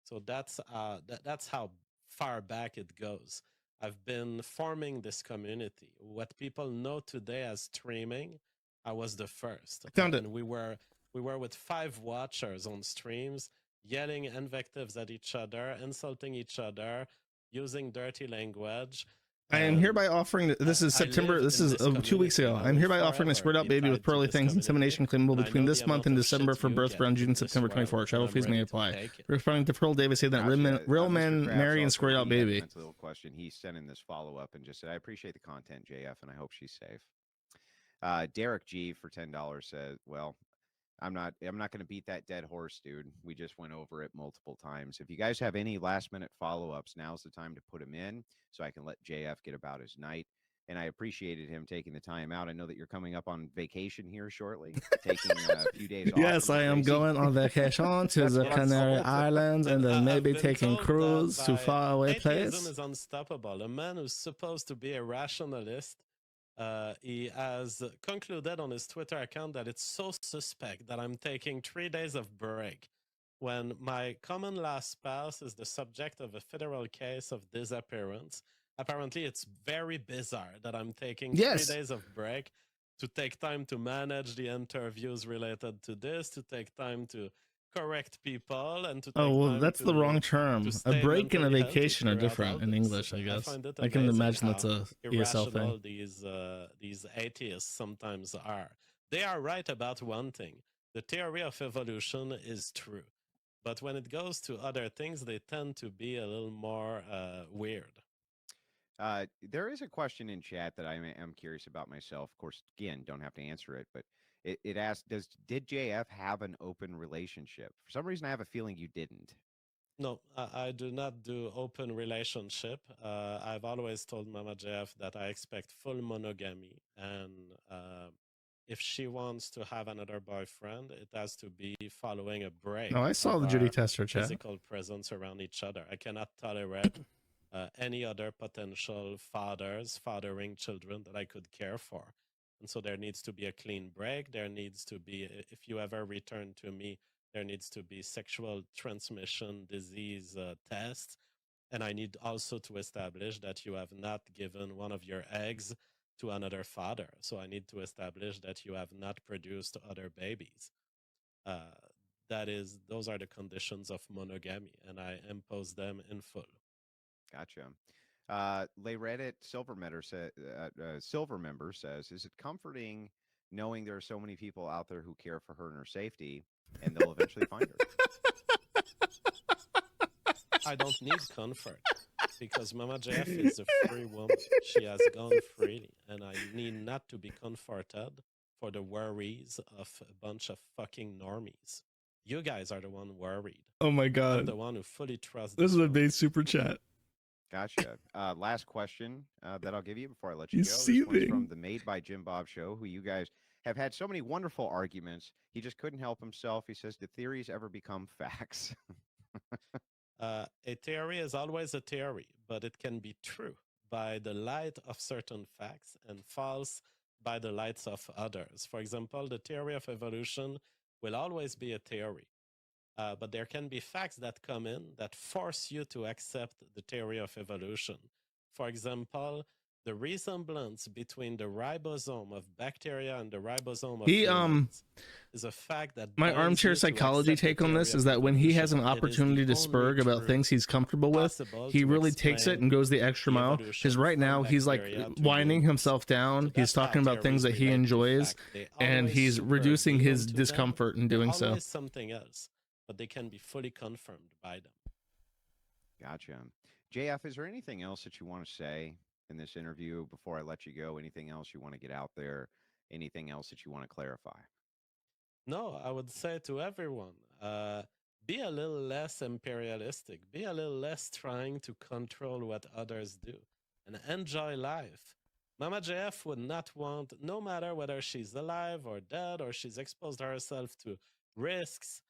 So that's how far back it goes. I've been forming this community. What people know today as streaming, I was the first. Found it. And we were with 5 watchers on streams, yelling invectives at each other, insulting each other, using dirty language. I am hereby offering. This is September. This is 2 weeks ago. I'm hereby offering to squirt out baby with pearly things. Insemination claimable between this month and December for birth around June, September 24. Travel fees may apply. Responding to Pearl Davis, say that real men marry and squirt out baby. That's a little question. He sent in this follow up and just said, "I appreciate the content, JF, and I hope she's safe." Derek G for $10 says, "Well, I'm not going to beat that dead horse, dude. We just went over it multiple times. If you guys have any last minute follow-ups, now's the time to put them in so I can let JF get about his night. And I appreciated him taking the time out. I know that you're coming up on vacation here shortly, taking a few days off. Yes, I am going on vacation to the Canary Islands and then maybe taking cruise to faraway place. Atheism is unstoppable. A man who's supposed to be a rationalist, he has concluded on his Twitter account that it's so suspect that I'm taking 3 days of break when my common law spouse is the subject of a federal case of disappearance. Apparently, it's very bizarre that I'm taking 3 days of break to take time to manage the interviews related to this, to take time to correct people, and to take time that's the wrong term. A break and a vacation are different in English, I guess. I can imagine that's a ESL thing. These atheists sometimes are. They are right about one thing. The theory of evolution is true. But when it goes to other things, they tend to be a little more weird. There is a question in chat that I am curious about myself. Of course, again, don't have to answer it, but it asked, did JF have an open relationship? For some reason, I have a feeling you didn't. No, I do not do open relationship. I've always told Mama JF that I expect full monogamy. And if she wants to have another boyfriend, it has to be following a break. Oh, I saw the Judy Tester chat. Physical presence around each other. I cannot tolerate any other potential fathers fathering children that I could care for. And so there needs to be a clean break. There needs to be, if you ever return to me, there needs to be sexual transmission disease tests. And I need also to establish that you have not given one of your eggs to another father. So I need to establish that you have not produced other babies. Those are the conditions of monogamy, and I impose them in full. Gotcha. Reddit Silvermember says, is it comforting knowing there are so many people out there who care for her and her safety, and they'll eventually find her? I don't need comfort because Mama JF is a free woman. She has gone freely, and I need not to be comforted for the worries of a bunch of fucking normies. You guys are the one worried. Oh my God. I'm the one who fully trusts. This is a big super chat. Gotcha. Last question that I'll give you before I let you He's go. seething. This one's from the Made by Jim Bob show, who you guys have had so many wonderful arguments. He just couldn't help himself. He says, do theories ever become facts? A theory is always a theory, but it can be true by the light of certain facts and false by the lights of others. For example, the theory of evolution will always be a theory. But there can be facts that come in that force you to accept the theory of evolution. For example, the resemblance between the ribosome of bacteria and the ribosome of humans is a fact that my armchair psychology take on this is that when he has an opportunity to spurg about things he's comfortable with, he really takes it and goes the extra mile. Because right now he's like winding himself down. He's talking about things that he enjoys, and he's reducing his discomfort in doing so. Always something else, but they can be fully confirmed by them. Gotcha. JF, is there anything else that you want to say in this interview before I let you go? Anything else you want to get out there? Anything else that you want to clarify? No, I would say to everyone, be a little less imperialistic, be a little less trying to control what others do, and enjoy life. Mama JF would not want, no matter whether she's alive or dead, or she's exposed herself to risks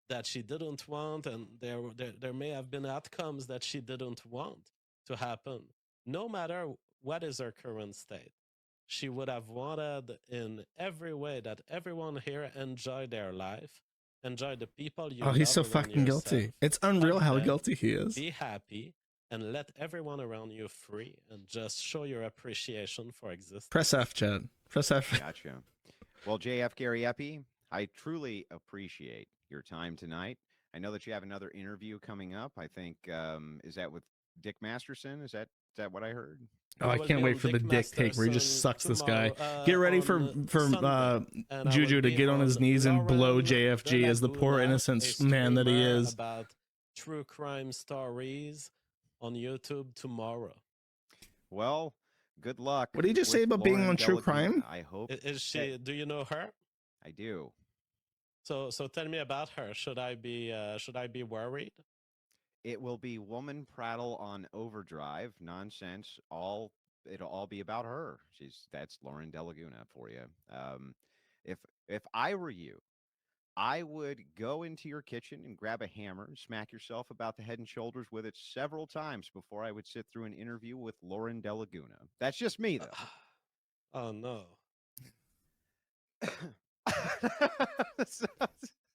that she didn't want, and there may have been outcomes that she didn't want to happen. No matter what is her current state, she would have wanted in every way that everyone here enjoy their life, enjoy the people you Oh, he's so love around fucking guilty. yourself, It's unreal hug how them, guilty he is. be happy, and let everyone around you free, and just show your appreciation for existence. Press F, Chad. Press F. Gotcha. Well, JF Gariepy, I truly appreciate your time tonight. I know that you have another interview coming up. I think is that with Dick Masterson? Is that what I heard? Oh, I can't wait for the dick take where he just sucks this guy. Get ready for Juju to get on his knees and blow JFG as the poor innocent man that he is. About true crime stories on YouTube tomorrow. Well, good luck. What did you just say about being on True Crime? I hope. Is she? Do you know her? I do. So tell me about her. Should I be worried? It will be woman prattle on overdrive, nonsense. It'll all be about her. That's Lauren De Laguna for you. If I were you, I would go into your kitchen and grab a hammer and smack yourself about the head and shoulders with it several times before I would sit through an interview with Lauren De Laguna. That's just me, though. Oh no.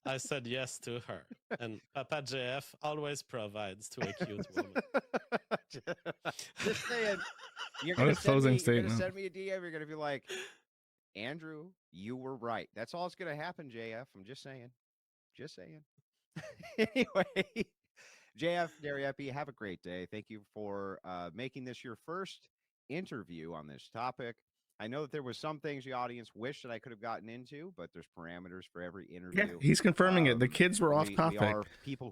I said yes to her, and Papa JF always provides to a cute woman. Just saying, you're What gonna a closing send me statement. a DM. You're gonna be like, Andrew, you were right. That's all that's gonna happen, JF. I'm just saying. Just saying. Anyway, JF Gariepy, have a great day. Thank you for making this your first interview on this topic. I know that there was some things the audience wished that I could have gotten into, but there's parameters for every interview. Yeah, he's confirming it. The kids were off topic.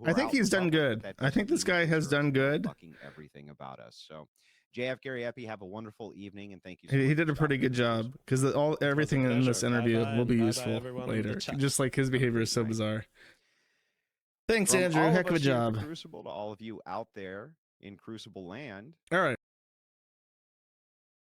I think he's done good. I think this guy has done good. Fucking everything about us. So, JF Gariepy, have a wonderful evening, and thank you. He did a pretty good job because everything in this interview will be useful later. Just like his behavior is so bizarre. Thanks, From Andrew. all of Heck of a us here in job. Crucible, to all of you out there in Crucible land. All right.